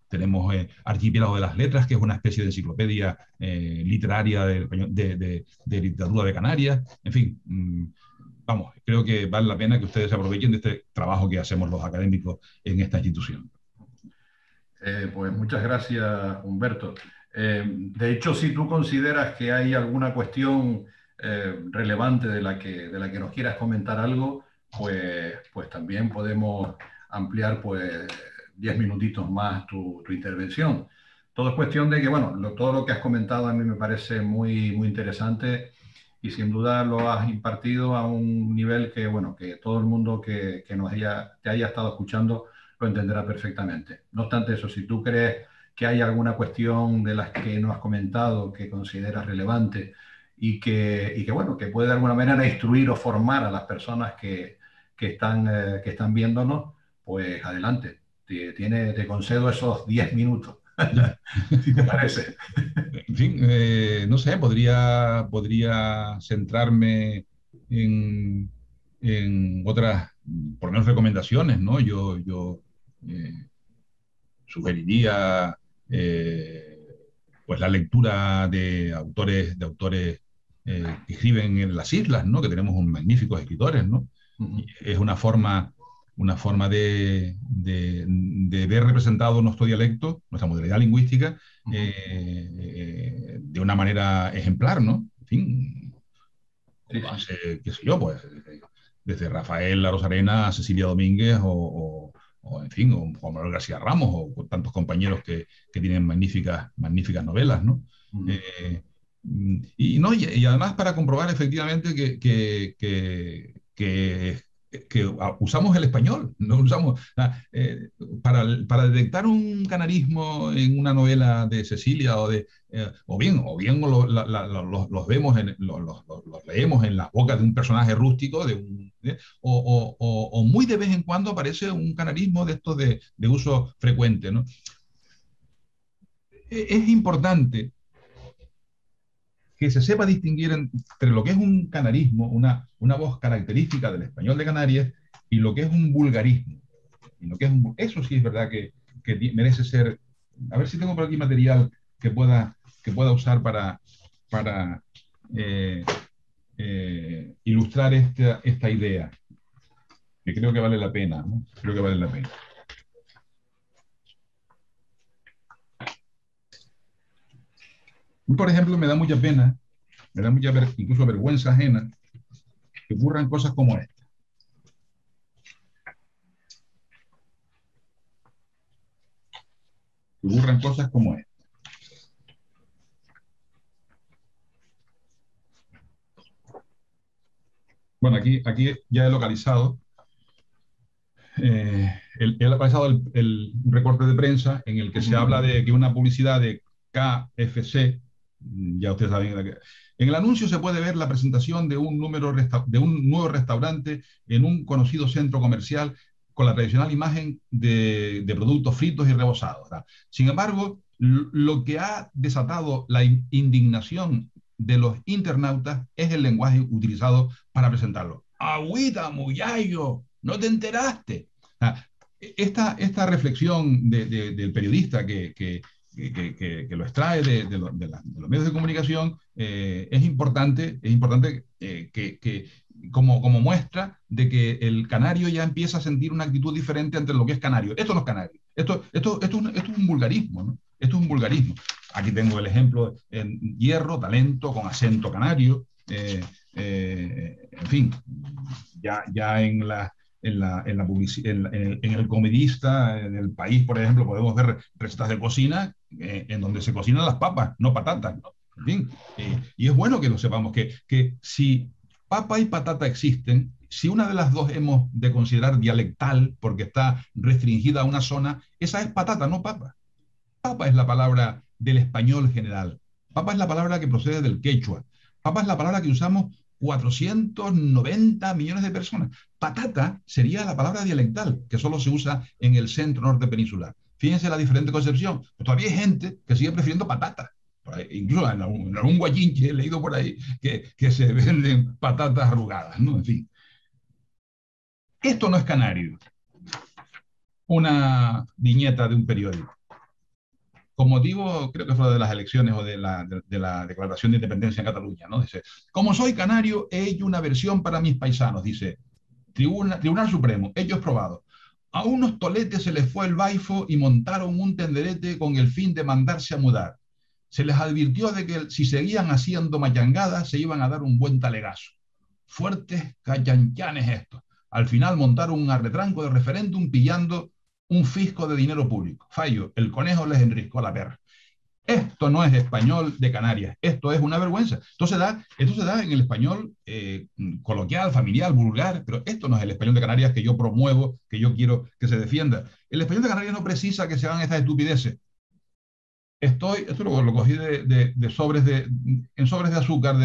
Tenemos Archipiélago de las Letras, que es una especie de enciclopedia literaria de literatura de Canarias. En fin, vamos, creo que vale la pena que ustedes se aprovechen de este trabajo que hacemos los académicos en esta institución. Pues muchas gracias, Humberto. De hecho, si tú consideras que hay alguna cuestión relevante de la que nos quieras comentar algo, pues también podemos ampliar pues 10 minutitos más tu intervención. Todo es cuestión de que, bueno, todo lo que has comentado a mí me parece muy, muy interesante y sin duda lo has impartido a un nivel que, bueno, que todo el mundo que te haya estado escuchando lo entenderá perfectamente. No obstante eso, si tú crees que hay alguna cuestión de las que no has comentado que consideras relevante y que bueno, que puede de alguna manera instruir o formar a las personas que están viéndonos, pues adelante. Te concedo esos 10 minutos, si te parece. En fin, no sé, podría centrarme en, en otras, por lo menos, recomendaciones, ¿no? Yo eh, sugeriría pues la lectura de autores que escriben en las islas, ¿no? Que tenemos magníficos escritores, ¿no? Y es una forma de ver representado nuestro dialecto, nuestra modalidad lingüística, de una manera ejemplar, ¿no? En fin, Sí, como lo sí. hace, qué sé yo, pues, desde Rafael Laros Arena, Cecilia Domínguez en fin, o Juan Manuel García Ramos, o con tantos compañeros que tienen magníficas novelas, ¿no? Ujú. Eh, y, no, y además para comprobar efectivamente que usamos el español, no usamos, para detectar un canarismo en una novela de Cecilia o bien los vemos los leemos en las bocas de un personaje rústico, o muy de vez en cuando aparece un canarismo de estos de uso frecuente, ¿no? Es importante que se sepa distinguir entre lo que es un canarismo, una voz característica del español de Canarias, y lo que es un vulgarismo. Eso sí es verdad que merece ser. A ver si tengo por aquí material que pueda usar para eh, ilustrar esta idea, que creo que vale la pena, ¿no? Creo que vale la pena. Por ejemplo, me da mucha pena, incluso vergüenza ajena, que ocurran cosas como esta. Que ocurran cosas como esta. Bueno, aquí ya he localizado, he localizado un recorte de prensa en el que se habla de que una publicidad de KFC, ya ustedes saben, en el anuncio se puede ver la presentación de de un nuevo restaurante en un conocido centro comercial con la tradicional imagen de productos fritos y rebozados, ¿verdad? Sin embargo, lo que ha desatado la indignación de los internautas es el lenguaje utilizado para presentarlo. Agüita, muyayo, ¿no te enteraste? Ah, esta reflexión del periodista que lo extrae de los medios de comunicación es importante como muestra de que el canario ya empieza a sentir una actitud diferente ante lo que es canario. Esto no es canario, esto es un vulgarismo, ¿no? Esto es un vulgarismo. Aquí tengo el ejemplo en hierro, talento, con acento canario, en fin, ya en el comedista, en el país, por ejemplo, podemos ver recetas de cocina en donde se cocinan las papas, no patatas, ¿no? En fin, y es bueno que lo sepamos, que si papa y patata existen, si una de las dos hemos de considerar dialectal porque está restringida a una zona, esa es patata, no papa. Papa es la palabra del español general. Papa es la palabra que procede del quechua. Papa es la palabra que usamos 490 millones de personas. Patata sería la palabra dialectal, que solo se usa en el centro norte peninsular. Fíjense la diferente concepción. Pues todavía hay gente que sigue prefiriendo patata. Incluso en algún guayinche he leído por ahí que se venden patatas arrugadas, ¿no? En fin. Esto no es canario. Una viñeta de un periódico. Con motivo, creo que fue de las elecciones o de la declaración de independencia en Cataluña, ¿no? Dice, como soy canario, he hecho una versión para mis paisanos, dice, Tribunal Supremo, hechos probados. A unos toletes se les fue el baifo y montaron un tenderete con el fin de mandarse a mudar. Se les advirtió de que si seguían haciendo machangadas se iban a dar un buen talegazo. Fuertes cachanchanes estos. Al final montaron un arretranco de referéndum pillando un fisco de dinero público. Fallo, el conejo les enriscó la perra. Esto no es español de Canarias, esto es una vergüenza. Esto se da en el español coloquial, familiar, vulgar, pero esto no es el español de Canarias que yo promuevo, que yo quiero que se defienda. El español de Canarias no precisa que se hagan estas estupideces. Esto lo cogí en sobres de azúcar,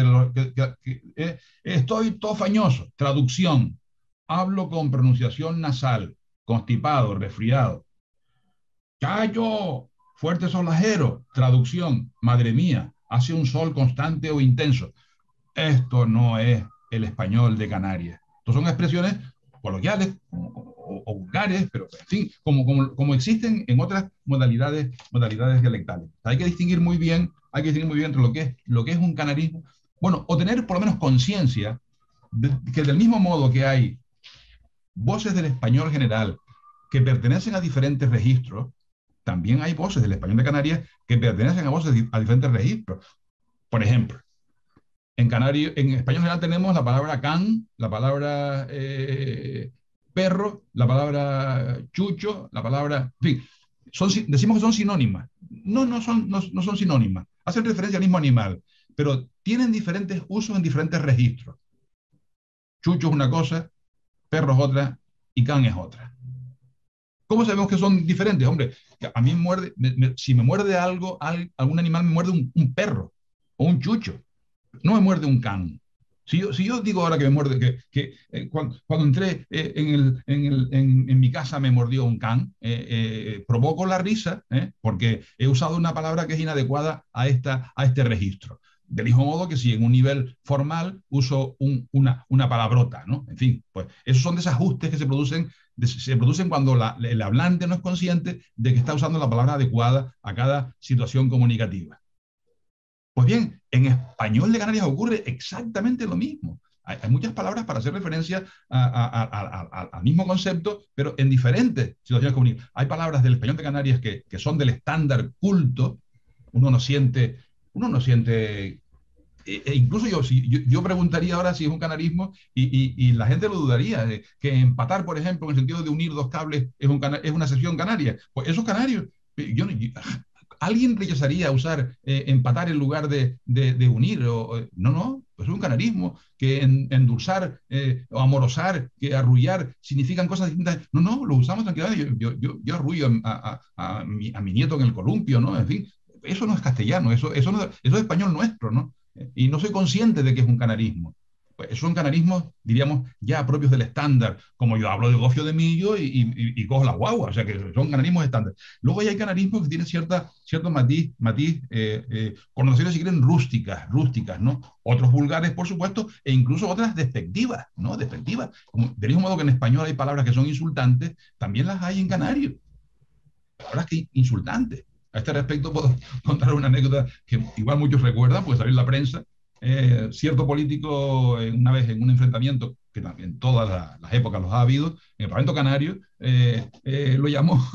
estoy tofañoso. Traducción, hablo con pronunciación nasal, constipado, resfriado. Chayo, fuerte solajero. Traducción, madre mía, hace un sol constante o intenso. Esto no es el español de Canarias. Estas son expresiones coloquiales o vulgares, pero en fin, como existen en otras modalidades dialectales. Hay que distinguir muy bien entre lo que es un canarismo, bueno, o tener por lo menos conciencia de que del mismo modo que hay voces del español general que pertenecen a diferentes registros, también hay voces del español de Canarias que pertenecen a diferentes registros. Por ejemplo, en español general tenemos la palabra can, la palabra perro, la palabra chucho, la palabra... En fin, decimos que son sinónimas. No son sinónimas. Hacen referencia al mismo animal, pero tienen diferentes usos en diferentes registros. Chucho es una cosa, perro es otra y can es otra. ¿Cómo sabemos que son diferentes? Hombre, a mí si me muerde algún animal me muerde un perro o un chucho, no me muerde un can. Si yo digo ahora que me muerde, cuando entré en mi casa me mordió un can, provoco la risa, porque he usado una palabra que es inadecuada a este registro. Del mismo modo que si en un nivel formal uso una palabrota, ¿no? En fin, pues esos son desajustes que se producen cuando el hablante no es consciente de que está usando la palabra adecuada a cada situación comunicativa. Pues bien, en español de Canarias ocurre exactamente lo mismo. Hay muchas palabras para hacer referencia al mismo concepto, pero en diferentes situaciones comunicativas. Hay palabras del español de Canarias que son del estándar culto. Uno no siente uno no siente incluso yo, si, yo preguntaría ahora si es un canarismo y la gente lo dudaría, que empatar, por ejemplo, en el sentido de unir dos cables es una sección canaria. Pues esos canarios, ¿alguien rechazaría usar empatar en lugar de unir? No, no, pues es un canarismo, que endulzar o amorosar, que arrullar significan cosas distintas. No, no, lo usamos tranquilamente. Yo arrullo a mi nieto en el columpio, ¿no? En fin, eso no es castellano, eso es español nuestro, ¿no? Y no soy consciente de que es un canarismo. Pues son canarismos, diríamos, ya propios del estándar, como yo hablo de gofio de millo y cojo la guagua, o sea que son canarismos estándar. Luego hay canarismos que tienen cierto matiz connotaciones, si quieren, rústicas, ¿no? Otros vulgares, por supuesto, e incluso otras despectivas, ¿no? Despectivas. Como, del mismo modo que en español hay palabras que son insultantes, también las hay en canario, palabras que insultantes. A este respecto puedo contar una anécdota que igual muchos recuerdan, porque salió en la prensa. Cierto político, una vez en un enfrentamiento, que en todas las épocas los ha habido, en el Parlamento Canario, lo llamó,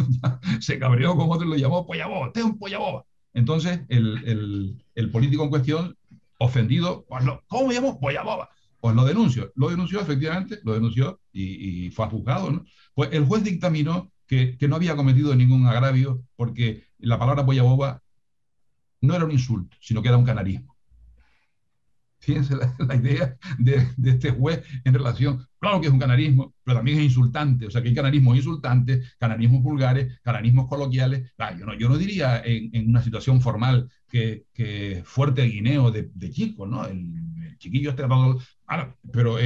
se cabreó con otro y lo llamó pollaboba, usted es un pollaboba. Entonces el político en cuestión, ofendido, pues ¿cómo me llamó? Pollaboba. Pues lo denunció efectivamente, lo denunció y fue a juzgado, ¿no? Pues el juez dictaminó que no había cometido ningún agravio porque la palabra pollaboba no era un insulto, sino que era un canarismo. Fíjense la idea de este juez en relación, claro que es un canarismo, pero también es insultante, o sea que hay canarismos insultantes, canarismos vulgares, canarismos coloquiales. Claro, yo no diría en una situación formal que fuerte guineo de chico, ¿no? El chiquillo este, pero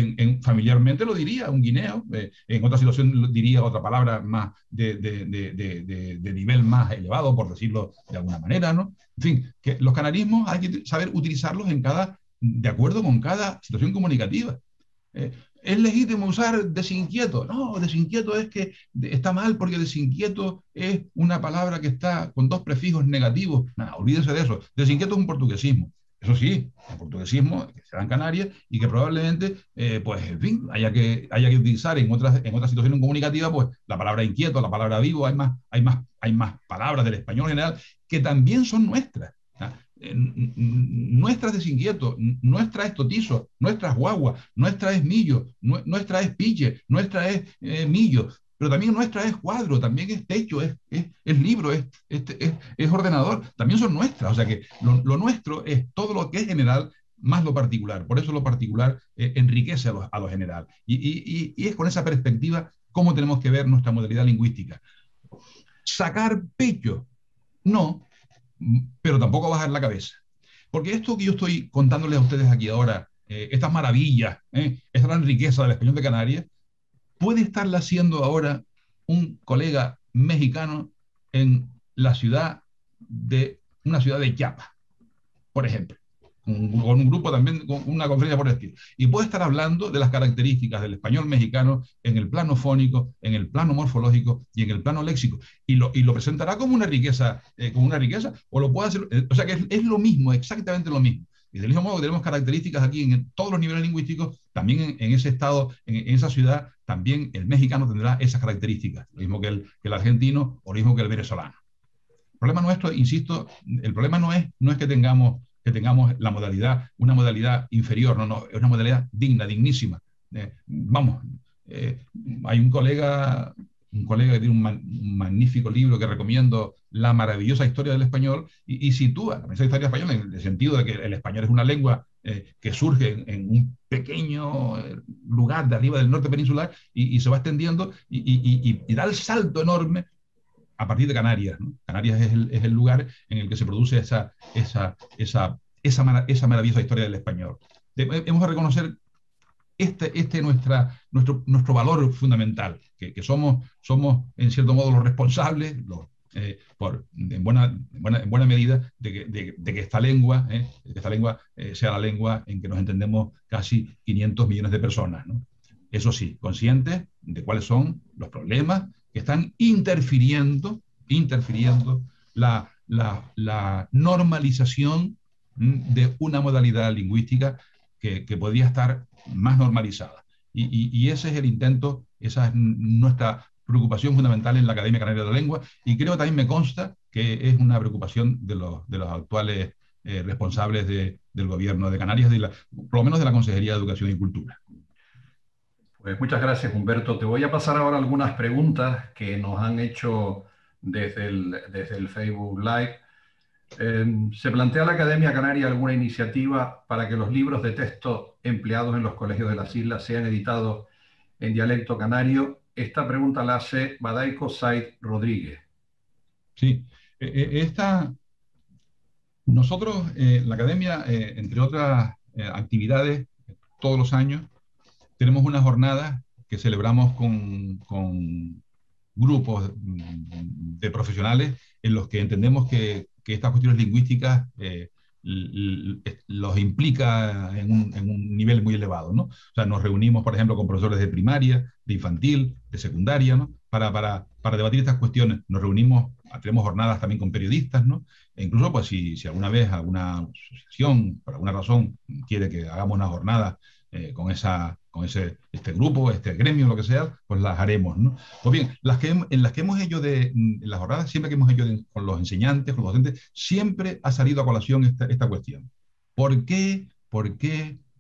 familiarmente lo diría, un guineo, en otra situación diría otra palabra más de nivel más elevado, por decirlo de alguna manera, ¿no? En fin, que los canarismos hay que saber utilizarlos de acuerdo con cada situación comunicativa. ¿Es legítimo usar desinquieto? No, desinquieto es que está mal porque desinquieto es una palabra que está con dos prefijos negativos. No, olvídense de eso. Desinquieto es un portuguesismo. Eso sí, el portuguesismo que se da en Canarias y que probablemente, pues, en fin, haya que utilizar en otras situaciones comunicativas, pues, la palabra inquieto, la palabra vivo, hay más palabras del español general que también son nuestras. Nuestra es desinquieto, nuestra es totizo, nuestra es guagua, nuestra es millo, nuestra es pille, nuestra es millo, pero también nuestra es cuadro, también es techo, es libro, es ordenador, también son nuestras. O sea que lo nuestro es todo lo que es general más lo particular. Por eso lo particular enriquece a lo general. Y es con esa perspectiva cómo tenemos que ver nuestra modalidad lingüística. Sacar pecho, no, pero tampoco bajar la cabeza. Porque esto que yo estoy contándoles a ustedes aquí ahora, estas maravillas, esta gran riqueza del español de Canarias, puede estarla haciendo ahora un colega mexicano en una ciudad de Chiapas, por ejemplo, con un grupo también, con una conferencia por el estilo. Y puede estar hablando de las características del español mexicano en el plano fónico, en el plano morfológico y en el plano léxico. Y lo presentará como una riqueza, o lo puede hacer, o sea que es lo mismo, exactamente lo mismo. Y del mismo modo que tenemos características aquí en todos los niveles lingüísticos, también en ese estado, en esa ciudad, también el mexicano tendrá esas características, lo mismo que el argentino o lo mismo que el venezolano. El problema nuestro, insisto, el problema no es que tengamos una modalidad inferior, no, no, es una modalidad digna, dignísima. Vamos, hay un colega que tiene un magnífico libro que recomiendo, La maravillosa historia del español, y sitúa esa historia española en el sentido de que el español es una lengua que surge en un pequeño lugar de arriba del norte peninsular y se va extendiendo y da el salto enorme a partir de Canarias, ¿no? Canarias es el lugar en el que se produce esa maravillosa historia del español. Hemos de reconocer nuestro valor fundamental, que somos en cierto modo los responsables, en buena medida, de que esta lengua, sea la lengua en que nos entendemos casi 500 millones de personas, ¿no? Eso sí, conscientes de cuáles son los problemas que están interfiriendo la normalización de una modalidad lingüística que podría estar más normalizada. Y ese es el intento, esa es nuestra preocupación fundamental en la Academia Canaria de la Lengua, y creo que también me consta que es una preocupación de los actuales responsables del gobierno de Canarias, por lo menos de la Consejería de Educación y Cultura. Pues muchas gracias, Humberto. Te voy a pasar ahora algunas preguntas que nos han hecho desde el Facebook Live. ¿Se plantea la Academia Canaria alguna iniciativa para que los libros de texto empleados en los colegios de las islas sean editados en dialecto canario? Esta pregunta la hace Badaico Said Rodríguez. Sí, nosotros, la Academia, entre otras actividades, todos los años, tenemos unas jornadas que celebramos con grupos de profesionales en los que entendemos que estas cuestiones lingüísticas los implica en un nivel muy elevado, ¿no? O sea, nos reunimos, por ejemplo, con profesores de primaria, de infantil, de secundaria, ¿no? Para debatir estas cuestiones. Nos reunimos, tenemos jornadas también con periodistas, ¿no? E incluso, pues, si alguna vez alguna asociación, por alguna razón, quiere que hagamos una jornada este grupo, este gremio, lo que sea, pues las haremos, ¿no? Pues bien, en las que hemos hecho en las jornadas, siempre que hemos hecho con los enseñantes, con los docentes, siempre ha salido a colación esta cuestión. ¿Por qué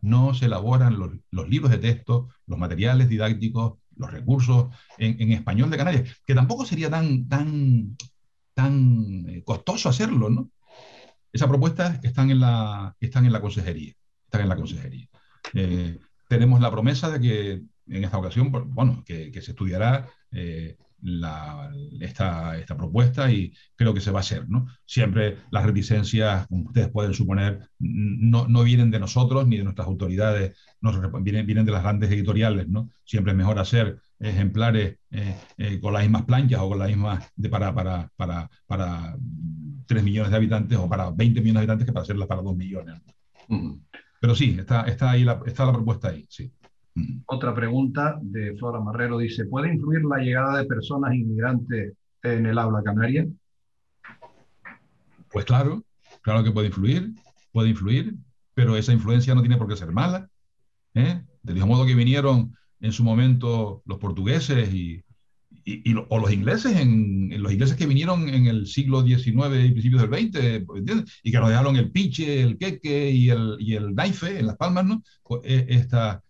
no se elaboran los libros de texto, los materiales didácticos, los recursos en español de Canarias? Que tampoco sería tan costoso hacerlo, ¿no? Esas propuestas están en la consejería. Están en la consejería. Tenemos la promesa de que en esta ocasión, bueno, que se estudiará esta propuesta y creo que se va a hacer, ¿no? Siempre las reticencias, como ustedes pueden suponer, no vienen de nosotros ni de nuestras autoridades, vienen de las grandes editoriales, ¿no? Siempre es mejor hacer ejemplares con las mismas planchas o con las mismas para 3 millones de habitantes o para 20 millones de habitantes que para hacerlas para 2 millones. Pero sí, está ahí está la propuesta ahí, sí. Otra pregunta de Flora Marrero dice, ¿puede influir la llegada de personas inmigrantes en el habla canaria? Pues claro que puede influir, pero esa influencia no tiene por qué ser mala, ¿eh? Del mismo modo que vinieron en su momento los portugueses o los ingleses, los ingleses que vinieron en el siglo XIX y principios del XX, ¿entiendes? Y que nos dejaron el piche, el queque y el naife en Las Palmas, ¿no? Pues,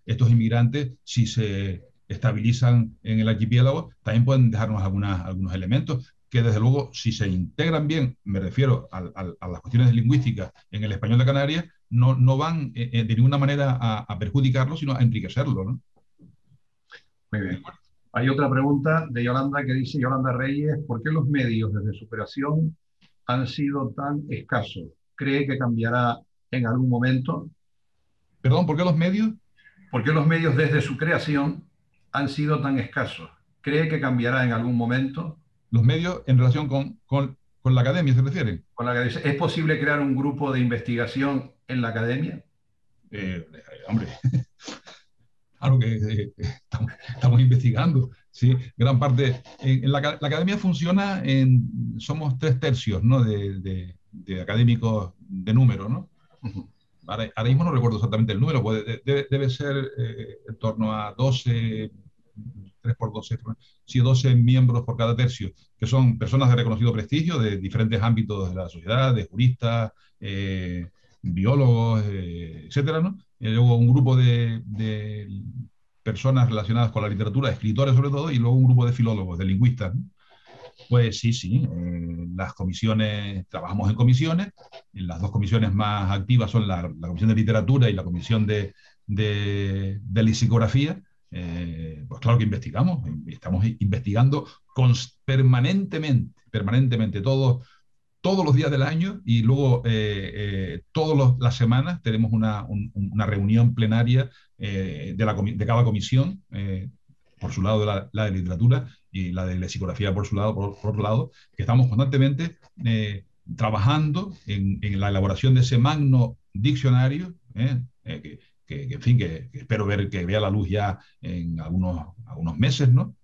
estos inmigrantes, si se estabilizan en el archipiélago, también pueden dejarnos algunos elementos que, desde luego, si se integran bien, me refiero a las cuestiones lingüísticas en el español de Canarias, no van de ninguna manera a perjudicarlo, sino a enriquecerlo, ¿no? Muy bien. Hay otra pregunta de Yolanda que dice, Yolanda Reyes, ¿por qué los medios desde su creación han sido tan escasos? ¿Cree que cambiará en algún momento? Perdón, ¿por qué los medios? ¿Por qué los medios desde su creación han sido tan escasos? ¿Cree que cambiará en algún momento? Los medios en relación con la academia, ¿se refiere? ¿Es posible crear un grupo de investigación en la academia? Hombre, claro que estamos investigando, ¿sí? Gran parte. La academia funciona somos 3/3, ¿no? de académicos de número, ¿no? Ahora mismo no recuerdo exactamente el número, debe ser en torno a 12, 3 por 12, sí, 12 miembros por cada tercio, que son personas de reconocido prestigio de diferentes ámbitos de la sociedad, de juristas, biólogos, etcétera, ¿no? Y luego un grupo de personas relacionadas con la literatura, escritores sobre todo, y luego un grupo de filólogos, de lingüistas, ¿no? Pues sí, las comisiones, trabajamos en comisiones, las dos comisiones más activas son la Comisión de Literatura y la Comisión de Lexicografía. Pues claro que investigamos, estamos investigando permanentemente, todos los días del año, y luego todas las semanas tenemos una reunión plenaria de cada comisión, por su lado la de literatura y la de lexicografía por su lado, por otro lado, que estamos constantemente trabajando en la elaboración de ese magno diccionario, en fin, que espero que vea la luz ya en algunos meses, ¿no?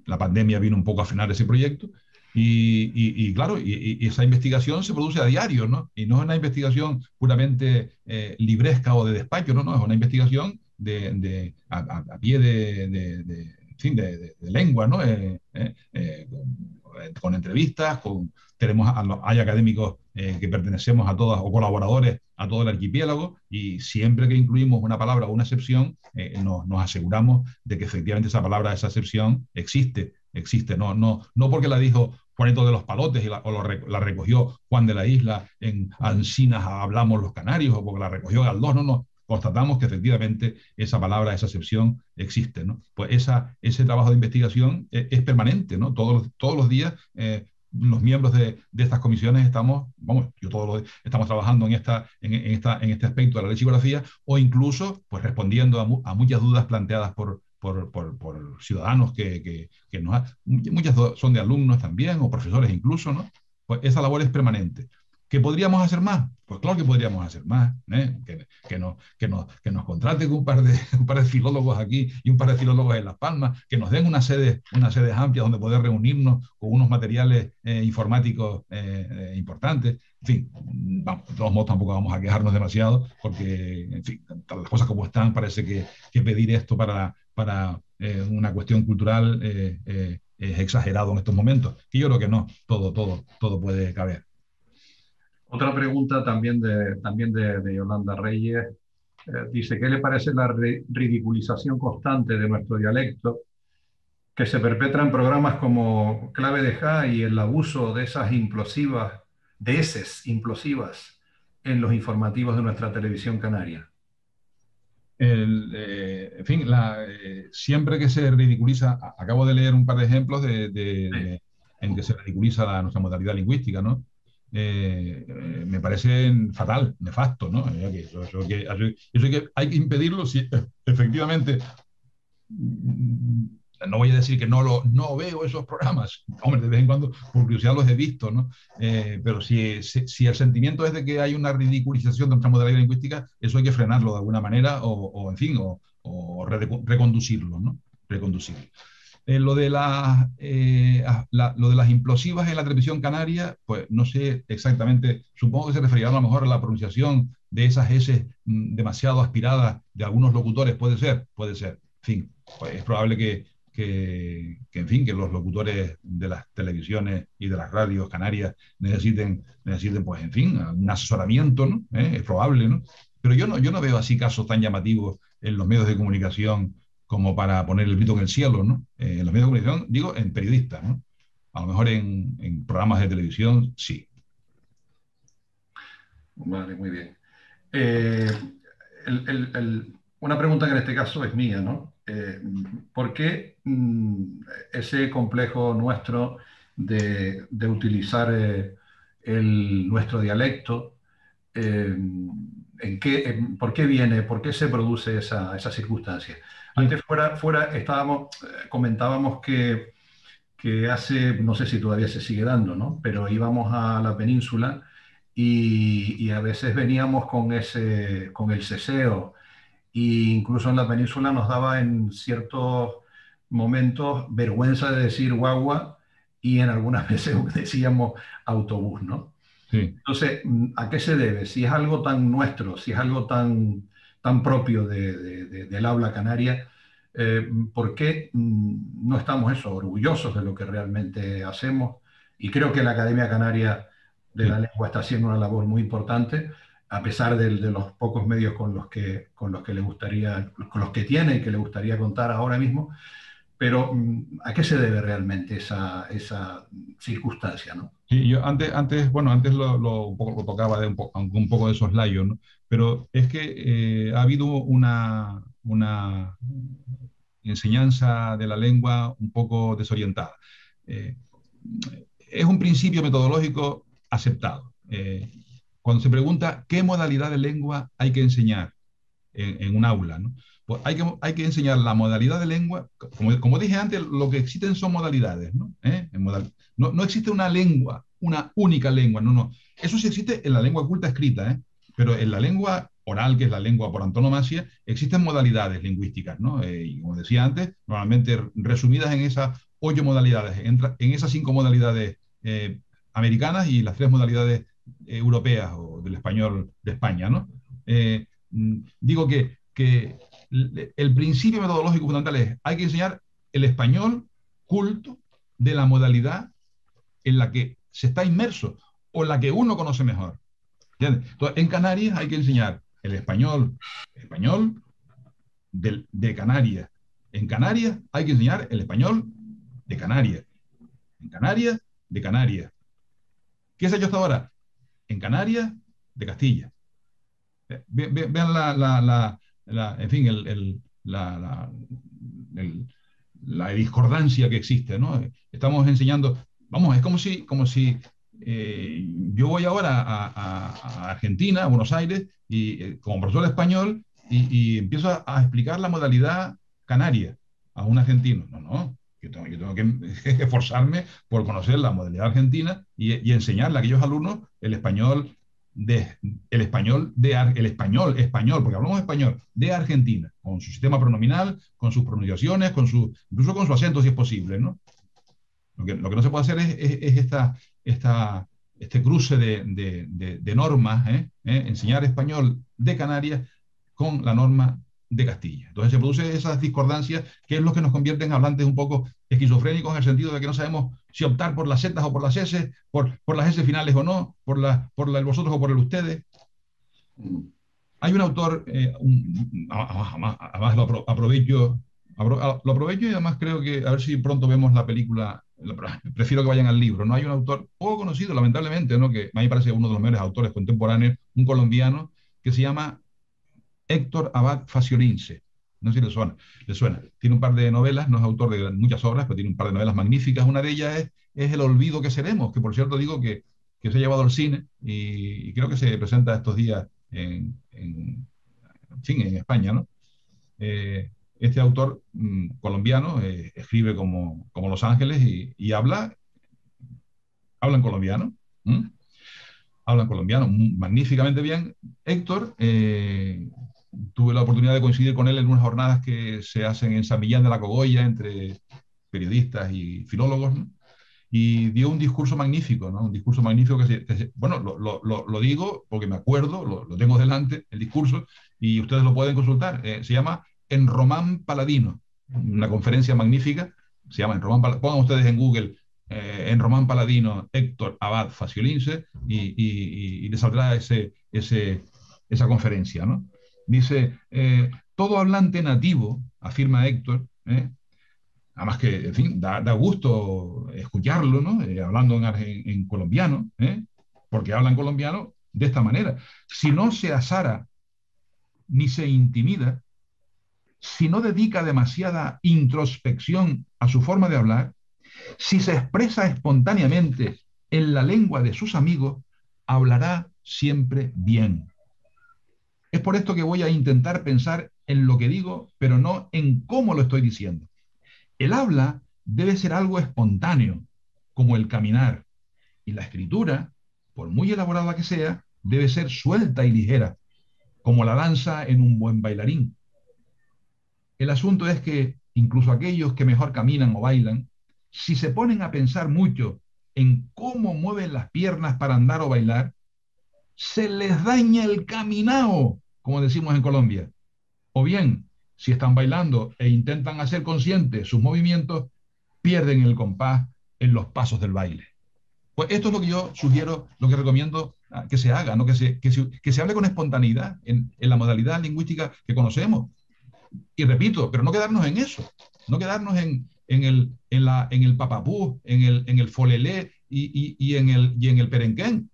La pandemia vino un poco a frenar ese proyecto. Claro, esa investigación se produce a diario, ¿no? Y no es una investigación puramente libresca o de despacho, no, es una investigación a pie en fin, de lengua, ¿no? con entrevistas, hay académicos que pertenecemos a todas, o colaboradores a todo el archipiélago, y siempre que incluimos una palabra o una excepción, nos aseguramos de que efectivamente esa palabra, esa excepción existe, no porque la dijo Juanito de los Palotes la recogió Juan de la Isla en Ancinas hablamos los canarios, o porque la recogió Galdós, no, constatamos que efectivamente esa palabra, esa excepción existe, ¿no? Pues ese trabajo de investigación es permanente, ¿no? Todos los días los miembros de estas comisiones estamos trabajando en este aspecto de la lexicografía, o incluso pues respondiendo a muchas dudas planteadas por ciudadanos muchas son de alumnos también, o profesores incluso, ¿no? Pues esa labor es permanente. ¿Qué podríamos hacer más? Pues claro que podríamos hacer más, ¿eh? Que nos contraten un par de filólogos aquí y un par de filólogos en Las Palmas, que nos den unas sedes amplias donde poder reunirnos con unos materiales informáticos importantes. En fin, vamos, de todos modos tampoco vamos a quejarnos demasiado, porque, en fin, las cosas como están, parece que pedir esto para una cuestión cultural es exagerado en estos momentos. Y yo creo que no, todo puede caber. Otra pregunta también de Yolanda Reyes. Dice, ¿qué le parece la ridiculización constante de nuestro dialecto que se perpetra en programas como Clave de Ja y el abuso de de esas implosivas en los informativos de nuestra televisión canaria? En fin, siempre que se ridiculiza, acabo de leer un par de ejemplos Sí. en que se ridiculiza nuestra modalidad lingüística, ¿no? Me parecen fatal, nefasto, ¿no? Eso que hay que impedirlo si efectivamente, no voy a decir que no veo esos programas, hombre, de vez en cuando por curiosidad los he visto, ¿no? Pero si el sentimiento es de que hay una ridiculización de nuestra modalidad lingüística, eso hay que frenarlo de alguna manera, en fin, reconducirlo, ¿no? Reconducirlo. Lo de las implosivas en la televisión canaria, pues no sé exactamente, supongo que se referirá a lo mejor a la pronunciación de esas S demasiado aspiradas de algunos locutores, puede ser. En fin, pues es probable en fin, que los locutores de las televisiones y de las radios canarias necesiten pues, en fin, un asesoramiento, ¿no? Es probable, ¿no? Pero yo no veo así casos tan llamativos en los medios de comunicación como para poner el grito en el cielo, ¿no? En los medios de comunicación, digo, en periodistas, ¿no? A lo mejor en programas de televisión, sí. Vale, muy bien. Eh, una pregunta que en este caso es mía, ¿no? ¿Por qué ese complejo nuestro de utilizar nuestro dialecto? ¿Por qué viene, por qué se produce esa circunstancia? Sí. Antes comentábamos que hace, no sé si todavía se sigue dando, ¿no? Pero íbamos a la península y a veces veníamos con el ceseo, e incluso en la península nos daba en ciertos momentos vergüenza de decir guagua y en algunas veces decíamos autobús, ¿no? Sí. Entonces, ¿a qué se debe? Si es algo tan nuestro, si es algo tan propio del habla canaria, ¿por qué no estamos orgullosos de lo que realmente hacemos? Y creo que la Academia Canaria de la Sí. Lengua está haciendo una labor muy importante, a pesar de los pocos medios con los que le gustaría, con los que tiene y que le gustaría contar ahora mismo. Pero ¿a qué se debe realmente esa circunstancia, ¿no? Sí, yo antes un poco lo tocaba un poco de soslayo, ¿no? Pero es que ha habido una enseñanza de la lengua un poco desorientada. Eh, es un principio metodológico aceptado. Cuando se pregunta qué modalidad de lengua hay que enseñar en un aula, ¿no? Pues hay que enseñar la modalidad de lengua. Como dije antes, lo que existen son modalidades, ¿no? No existe una lengua, una única lengua, no. Eso sí existe en la lengua culta escrita, ¿eh? Pero en la lengua oral, que es la lengua por antonomasia, existen modalidades lingüísticas, ¿no? Y como decía antes, normalmente resumidas en esas 8 modalidades, en esas 5 modalidades americanas y las 3 modalidades europeas o del español de España, ¿no? Digo que el principio metodológico fundamental es hay que enseñar el español culto de la modalidad en la que se está inmerso o en la que uno conoce mejor. ¿Entiendes? Entonces, en Canarias hay que enseñar el español de Canarias. En Canarias hay que enseñar el español de Canarias. En Canarias, de Canarias. ¿Qué se ha hecho hasta ahora? En Canarias, de Castilla. Vean en fin, el- la discordancia que existe, ¿no? Estamos enseñando, vamos, es como si yo voy ahora a Argentina, a Buenos Aires, y como profesor de español, y empiezo a explicar la modalidad canaria a un argentino. No, no, yo tengo que esforzarme por conocer la modalidad argentina y enseñarle a aquellos alumnos de, el español, porque hablamos español, de Argentina, con su sistema pronominal, con sus pronunciaciones, incluso con su acento si es posible, ¿no? Lo que no se puede hacer es este cruce de normas, enseñar español de Canarias con la norma de Castilla. Entonces se producen esas discordancias, que es lo que nos convierte en hablantes un poco esquizofrénicos, en el sentido de que no sabemos si optar por las zetas o por las S, por las S finales o no, por el vosotros o por el ustedes. Hay un autor, además lo aprovecho y además creo que a ver si pronto vemos la película. Prefiero que vayan al libro. No hay un autor poco conocido, lamentablemente, ¿no? Que a mí me parece uno de los mejores autores contemporáneos, un colombiano que se llama Héctor Abad Faciolince. No sé si le suena. Tiene un par de novelas, no es autor de muchas obras, pero tiene un par de novelas magníficas. Una de ellas es El olvido que seremos, que por cierto digo que se ha llevado al cine y creo que se presenta estos días en fin, en España, ¿no? Este autor colombiano escribe como Los Ángeles y habla en colombiano. ¿Mm? Habla en colombiano magníficamente bien. Héctor, tuve la oportunidad de coincidir con él en unas jornadas que se hacen en San Millán de la Cogolla entre periodistas y filólogos, ¿no? Y dio un discurso magnífico, ¿no? Un discurso magnífico bueno, lo digo porque me acuerdo, lo tengo delante, el discurso, y ustedes lo pueden consultar. Se llama En Román Paladino, una conferencia magnífica, se llama En Román Paladino. Pongan ustedes en Google En Román Paladino, Héctor Abad Faciolince, y les saldrá esa conferencia, ¿no? Dice, todo hablante nativo, afirma Héctor, además que, en fin, da gusto escucharlo, ¿no? Hablando en colombiano, porque hablan colombiano de esta manera. Si no se azara ni se intimida, si no dedica demasiada introspección a su forma de hablar, si se expresa espontáneamente en la lengua de sus amigos, hablará siempre bien. Es por esto que voy a intentar pensar en lo que digo, pero no en cómo lo estoy diciendo. El habla debe ser algo espontáneo, como el caminar, y la escritura, por muy elaborada que sea, debe ser suelta y ligera, como la danza en un buen bailarín. El asunto es que incluso aquellos que mejor caminan o bailan, si se ponen a pensar mucho en cómo mueven las piernas para andar o bailar, se les daña el caminao, como decimos en Colombia. O bien, si están bailando e intentan hacer conscientes sus movimientos, pierden el compás en los pasos del baile. Pues esto es lo que yo sugiero, lo que recomiendo que se haga, ¿no? Que se hable con espontaneidad en la modalidad lingüística que conocemos. Y repito, pero no quedarnos en eso, no quedarnos en el papapú, en el folelé y en el perenquén.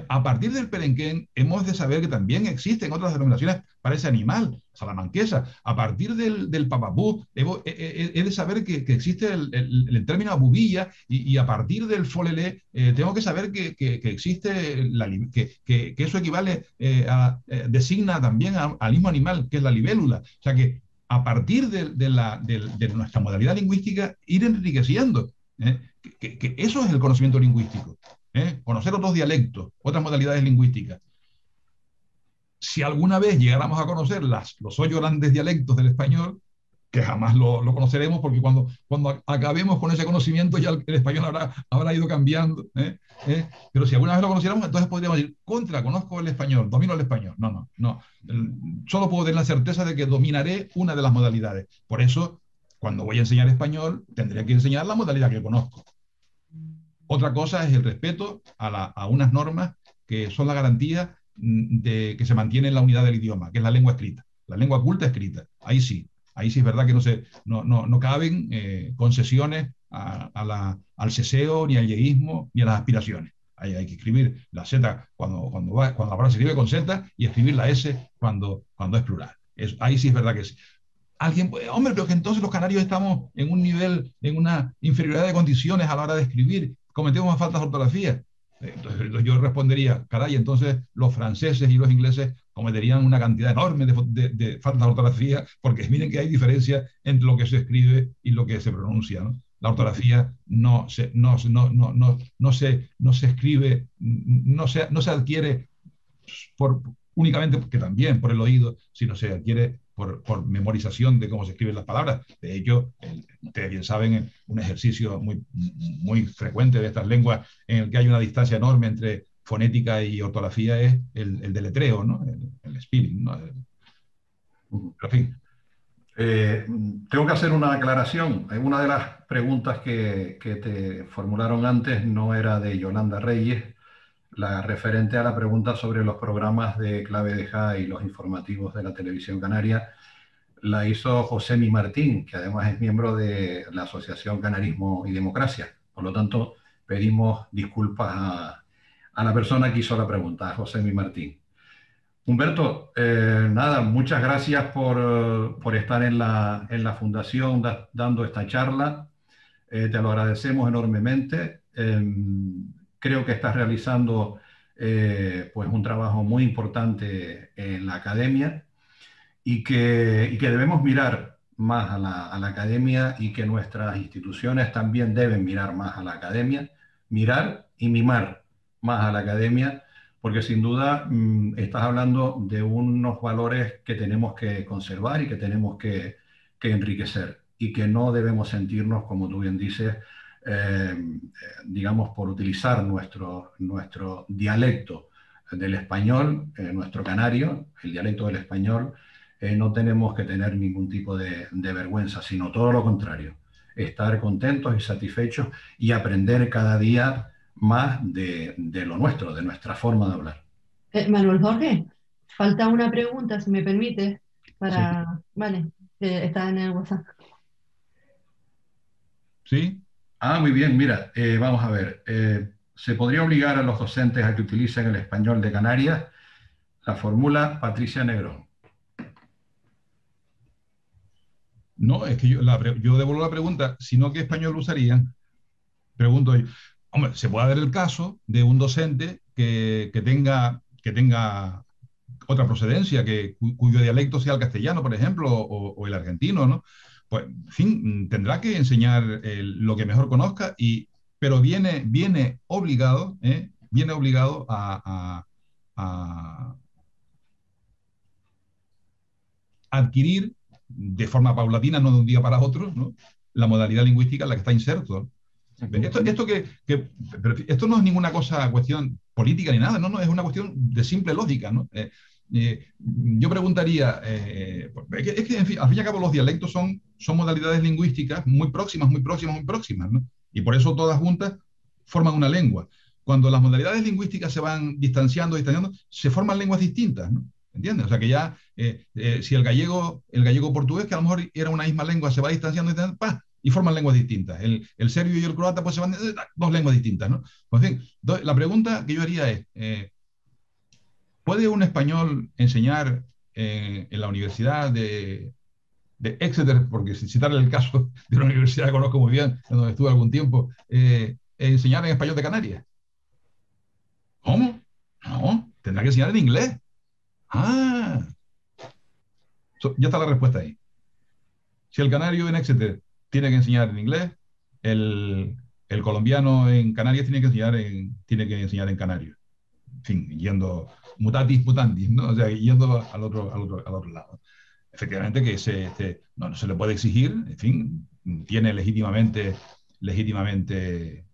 A partir del perenquén hemos de saber que también existen otras denominaciones para ese animal, salamanquesa. A partir del papapú he de saber que existe el término abubilla y a partir del folelé tengo que saber que existe, que eso equivale designa también al mismo animal, que es la libélula. O sea que a partir de nuestra modalidad lingüística ir enriqueciendo. Que eso es el conocimiento lingüístico. Conocer otros dialectos, otras modalidades lingüísticas. Si alguna vez llegáramos a conocer los 8 grandes dialectos del español, que jamás lo conoceremos porque cuando acabemos con ese conocimiento ya el español habrá ido cambiando. Pero si alguna vez lo conociéramos, entonces podríamos decir, conozco el español, domino el español. No, no, no. Solo puedo tener la certeza de que dominaré una de las modalidades. Por eso, cuando voy a enseñar español, tendría que enseñar la modalidad que conozco. Otra cosa es el respeto a unas normas que son la garantía de que se mantiene la unidad del idioma, que es la lengua escrita, la lengua culta escrita. Ahí sí es verdad que no caben concesiones al seseo, ni al yeísmo, ni a las aspiraciones. Ahí hay que escribir la Z cuando la palabra se escribe con Z y escribir la S cuando es plural. Ahí sí es verdad que sí. Alguien puede, hombre, pero que entonces los canarios estamos en un nivel, en una inferioridad de condiciones a la hora de escribir, cometemos más faltas de ortografía. Entonces yo respondería, caray, entonces los franceses y los ingleses cometerían una cantidad enorme de faltas de ortografía, porque miren que hay diferencia entre lo que se escribe y lo que se pronuncia, ¿no? La ortografía no se escribe, no se adquiere únicamente, que también por el oído, sino se adquiere por memorización de cómo se escriben las palabras. De hecho, ustedes bien saben, un ejercicio muy frecuente de estas lenguas en el que hay una distancia enorme entre fonética y ortografía es el deletreo, ¿no? El spelling, ¿no? Pero, en fin. Tengo que hacer una aclaración. Una de las preguntas que te formularon antes no era de Yolanda Reyes, la referente a la pregunta sobre los programas de Clave de Ja y los informativos de la televisión canaria, la hizo Josemi Martín, que además es miembro de la Asociación Canarismo y Democracia. Por lo tanto, pedimos disculpas a la persona que hizo la pregunta, a Josemi Martín. Humberto, nada, muchas gracias por estar en la fundación dando esta charla. Te lo agradecemos enormemente. Creo que estás realizando pues un trabajo muy importante en la academia y que debemos mirar más a la academia y que nuestras instituciones también deben mirar más a la academia, mirar y mimar más a la academia, porque sin duda estás hablando de unos valores que tenemos que conservar y que tenemos que enriquecer y que no debemos sentirnos, como tú bien dices, digamos, por utilizar nuestro dialecto del español, nuestro canario, el dialecto del español, no tenemos que tener ningún tipo de vergüenza, sino todo lo contrario, estar contentos y satisfechos y aprender cada día más de lo nuestro, de nuestra forma de hablar. Manuel Jorge, falta una pregunta, si me permite, Sí, para... Vale, que está en el WhatsApp. sí. Ah, muy bien, mira, vamos a ver. ¿Se podría obligar a los docentes a que utilicen el español de Canarias? La formula Patricia Negrón. No, es que yo devuelvo la pregunta, sino qué español usarían. Pregunto yo. Hombre, se puede dar el caso de un docente que tenga otra procedencia, cuyo dialecto sea el castellano, por ejemplo, o el argentino, ¿no? Pues, en fin, tendrá que enseñar lo que mejor conozca, pero viene obligado, ¿eh? Viene obligado a adquirir de forma paulatina, no de un día para otro, ¿no? La modalidad lingüística en la que está inserto. Esto no es ninguna cuestión política ni nada, no, es una cuestión de simple lógica, ¿no? Yo preguntaría, es que, en fin, al fin y al cabo los dialectos son modalidades lingüísticas muy próximas, muy próximas, muy próximas, ¿no? Y por eso todas juntas forman una lengua. Cuando las modalidades lingüísticas se van distanciando, se forman lenguas distintas, ¿no? ¿Entiendes? O sea que ya, si el gallego portugués, que a lo mejor era una misma lengua, se va distanciando, ¡pah! Y forman lenguas distintas. El serbio y el croata, pues se van dos lenguas distintas, ¿no? Pues, en fin, la pregunta que yo haría es, ¿puede un español enseñar en la Universidad de Exeter, porque sin citarle el caso de una universidad que conozco muy bien, en donde estuve algún tiempo, enseñar en español de Canarias? ¿Cómo? No, tendrá que enseñar en inglés. Ah, ya está la respuesta ahí. Si el canario en Exeter tiene que enseñar en inglés, el colombiano en Canarias tiene que enseñar en canario. En fin, yendo mutatis mutandis, ¿no? O sea, yendo al otro lado. Efectivamente que no se le puede exigir, en fin, tiene legítimamente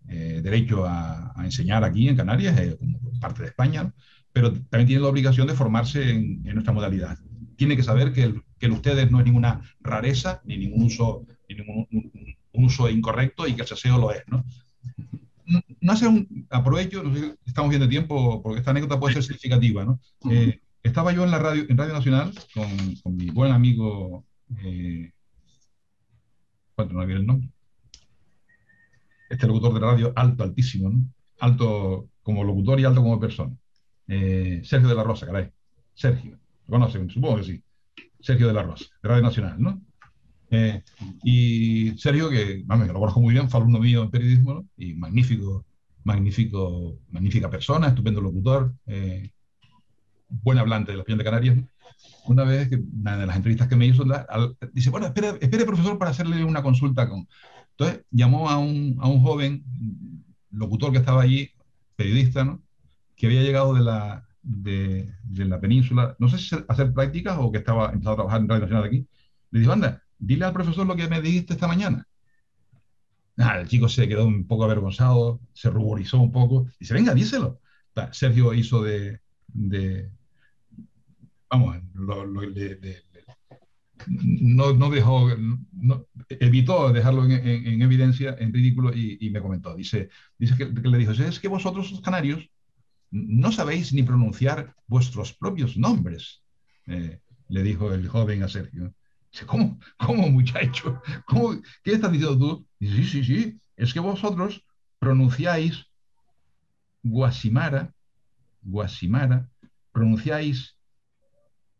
derecho a enseñar aquí en Canarias, como parte de España, ¿no? Pero también tiene la obligación de formarse en nuestra modalidad. Tiene que saber que el ustedes no es ninguna rareza, ni ningún uso, un uso incorrecto, y que el seseo lo es, ¿no? no hace aprovecho, no sé si estamos viendo tiempo, porque esta anécdota puede ser significativa, ¿no? Ujú. Estaba yo en Radio Nacional con mi buen amigo, ¿cuánto no viene el nombre? Este locutor de la radio alto, altísimo, ¿no? Alto como locutor y alto como persona. Sergio de la Rosa, caray. Sergio, lo conocen, supongo que sí. Sergio de la Rosa, de Radio Nacional, ¿no? Eh, y Sergio, que vamos, que lo conozco muy bien, fue alumno mío en periodismo, ¿no? Y magnífica persona, estupendo locutor, buen hablante de los Peñas de Canarias. Una vez, una de las entrevistas que me hizo, dice, bueno, espere, profesor, para hacerle una consulta con... Entonces llamó a un joven locutor que estaba allí, periodista, ¿no? Que había llegado de la península, no sé si a hacer prácticas o que estaba empezando a trabajar en Radio Nacional aquí. Le dijo, anda, dile al profesor lo que me dijiste esta mañana. Nada, el chico se quedó un poco avergonzado, se ruborizó un poco. Dice, venga, díselo. Sergio hizo de vamos, no dejó, evitó dejarlo en evidencia, en ridículo, y me comentó. Dice que le dijo, es que vosotros los canarios no sabéis ni pronunciar vuestros propios nombres, le dijo el joven a Sergio. Dice, ¿cómo muchacho? ¿Qué estás diciendo tú? Dice, sí, es que vosotros pronunciáis Guasimara, Guasimara, pronunciáis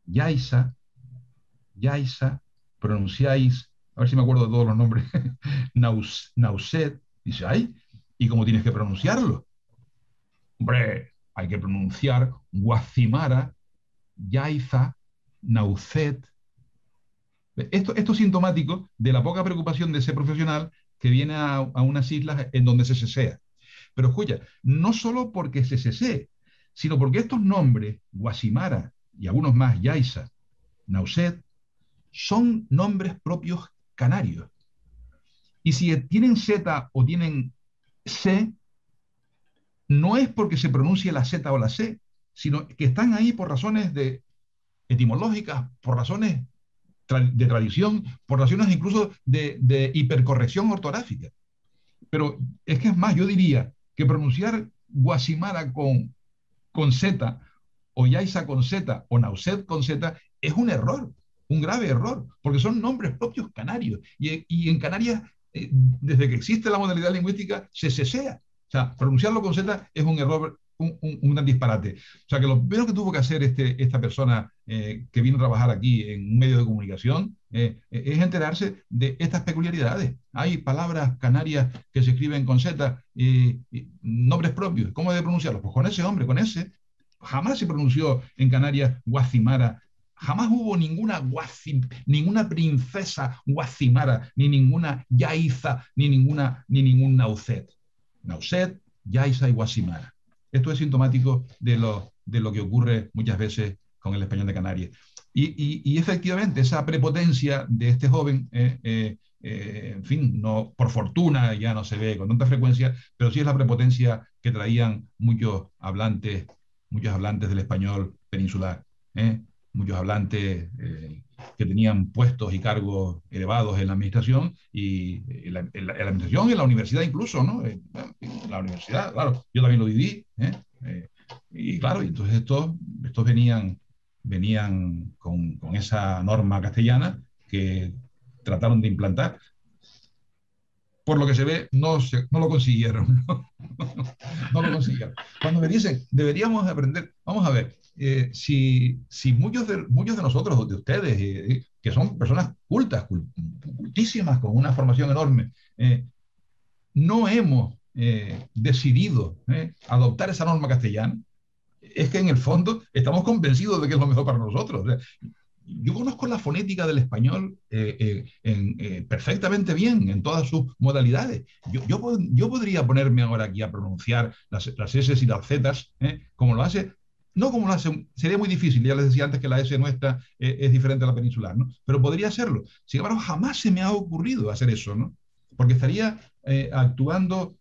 Yaisa, Yaisa, pronunciáis, a ver si me acuerdo de todos los nombres, Nauset, dice, ay, ¿y cómo tienes que pronunciarlo? Hombre, hay que pronunciar Guacimara, Yaiza, Nauset. Esto es sintomático de la poca preocupación de ese profesional que viene a unas islas en donde se sesea. Pero escucha, no solo porque se sesee, sino porque estos nombres, Guasimara y algunos más, Yaiza, Nauset, son nombres propios canarios. Y si tienen Z o tienen C, no es porque se pronuncie la Z o la C, sino que están ahí por razones etimológicas, por razones de tradición, por razones incluso de hipercorrección ortográfica. Pero es que es más, yo diría que pronunciar Guasimara con Z, o Yaiza con Z, o Nauset con Z, es un error, un grave error, porque son nombres propios canarios. Y en Canarias, desde que existe la modalidad lingüística, se cesea. O sea, pronunciarlo con Z es un error, un gran disparate. O sea, que lo primero que tuvo que hacer esta persona que vino a trabajar aquí en un medio de comunicación es enterarse de estas peculiaridades. Hay palabras canarias que se escriben con Z, nombres propios. ¿Cómo debe pronunciarlos? Pues con ese hombre, con ese. Jamás se pronunció en Canarias Guacimara. Jamás hubo ninguna princesa Guacimara, ni ninguna Yaiza, ni ningún Nauset. Nauset, Yaiza y Guasimara. Esto es sintomático de lo que ocurre muchas veces con el español de Canarias. Y efectivamente, esa prepotencia de este joven, en fin, no, por fortuna ya no se ve con tanta frecuencia, pero sí es la prepotencia que traían muchos hablantes del español peninsular, ¿eh? Muchos hablantes que tenían puestos y cargos elevados en la administración y en la administración y en la universidad incluso, ¿no? En la universidad, claro, yo también lo viví, ¿eh? Y claro, entonces estos venían con esa norma castellana que trataron de implantar. Por lo que se ve, no lo consiguieron. No lo consiguieron. Cuando me dicen, deberíamos aprender, vamos a ver, si muchos de nosotros, de ustedes, que son personas cultísimas, con una formación enorme, no hemos decidido adoptar esa norma castellana, es que en el fondo estamos convencidos de que es lo mejor para nosotros. O sea, yo conozco la fonética del español perfectamente bien en todas sus modalidades. Yo podría ponerme ahora aquí a pronunciar las S y las Z como lo hace, no como lo hace, sería muy difícil, ya les decía antes que la S nuestra es diferente a la peninsular, ¿no? Pero podría hacerlo. Sin embargo, jamás se me ha ocurrido hacer eso, ¿no? Porque estaría actuando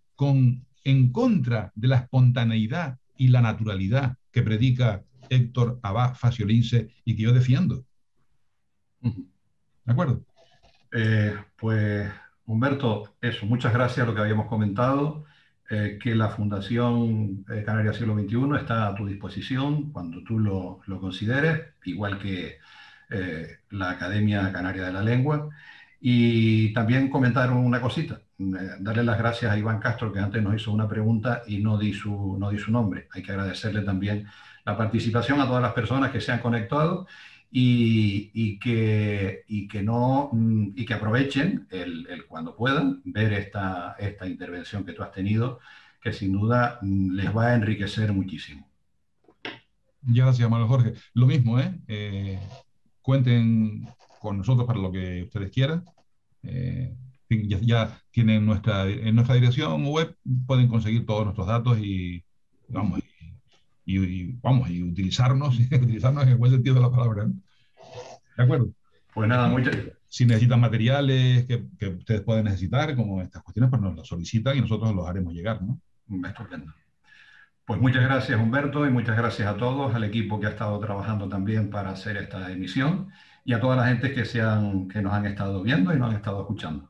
en contra de la espontaneidad y la naturalidad que predica Héctor Abad Faciolince y que yo defiendo. Ujú. ¿De acuerdo? Pues, Humberto, eso, muchas gracias a lo que habíamos comentado. que la Fundación Canarias Siglo XXI está a tu disposición cuando tú lo consideres, igual que la Academia Canaria de la Lengua. Y también comentar una cosita, darle las gracias a Iván Castro, que antes nos hizo una pregunta y no di su nombre. Hay que agradecerle también la participación a todas las personas que se han conectado y que aprovechen cuando puedan ver esta intervención que tú has tenido, que sin duda les va a enriquecer muchísimo. Ya, gracias, Manuel Jorge. Lo mismo, ¿eh? Cuenten con nosotros para lo que ustedes quieran. Ya tienen en nuestra dirección web, pueden conseguir todos nuestros datos vamos, y utilizarnos, utilizarnos en el buen sentido de la palabra, ¿no? ¿De acuerdo? Pues nada, Si necesitan materiales que ustedes pueden necesitar, como estas cuestiones, pues nos los solicitan y nosotros los haremos llegar, ¿no? Estupendo. Pues muchas gracias, Humberto, y muchas gracias a todos, al equipo que ha estado trabajando también para hacer esta emisión y a toda la gente que nos han estado viendo y nos han estado escuchando.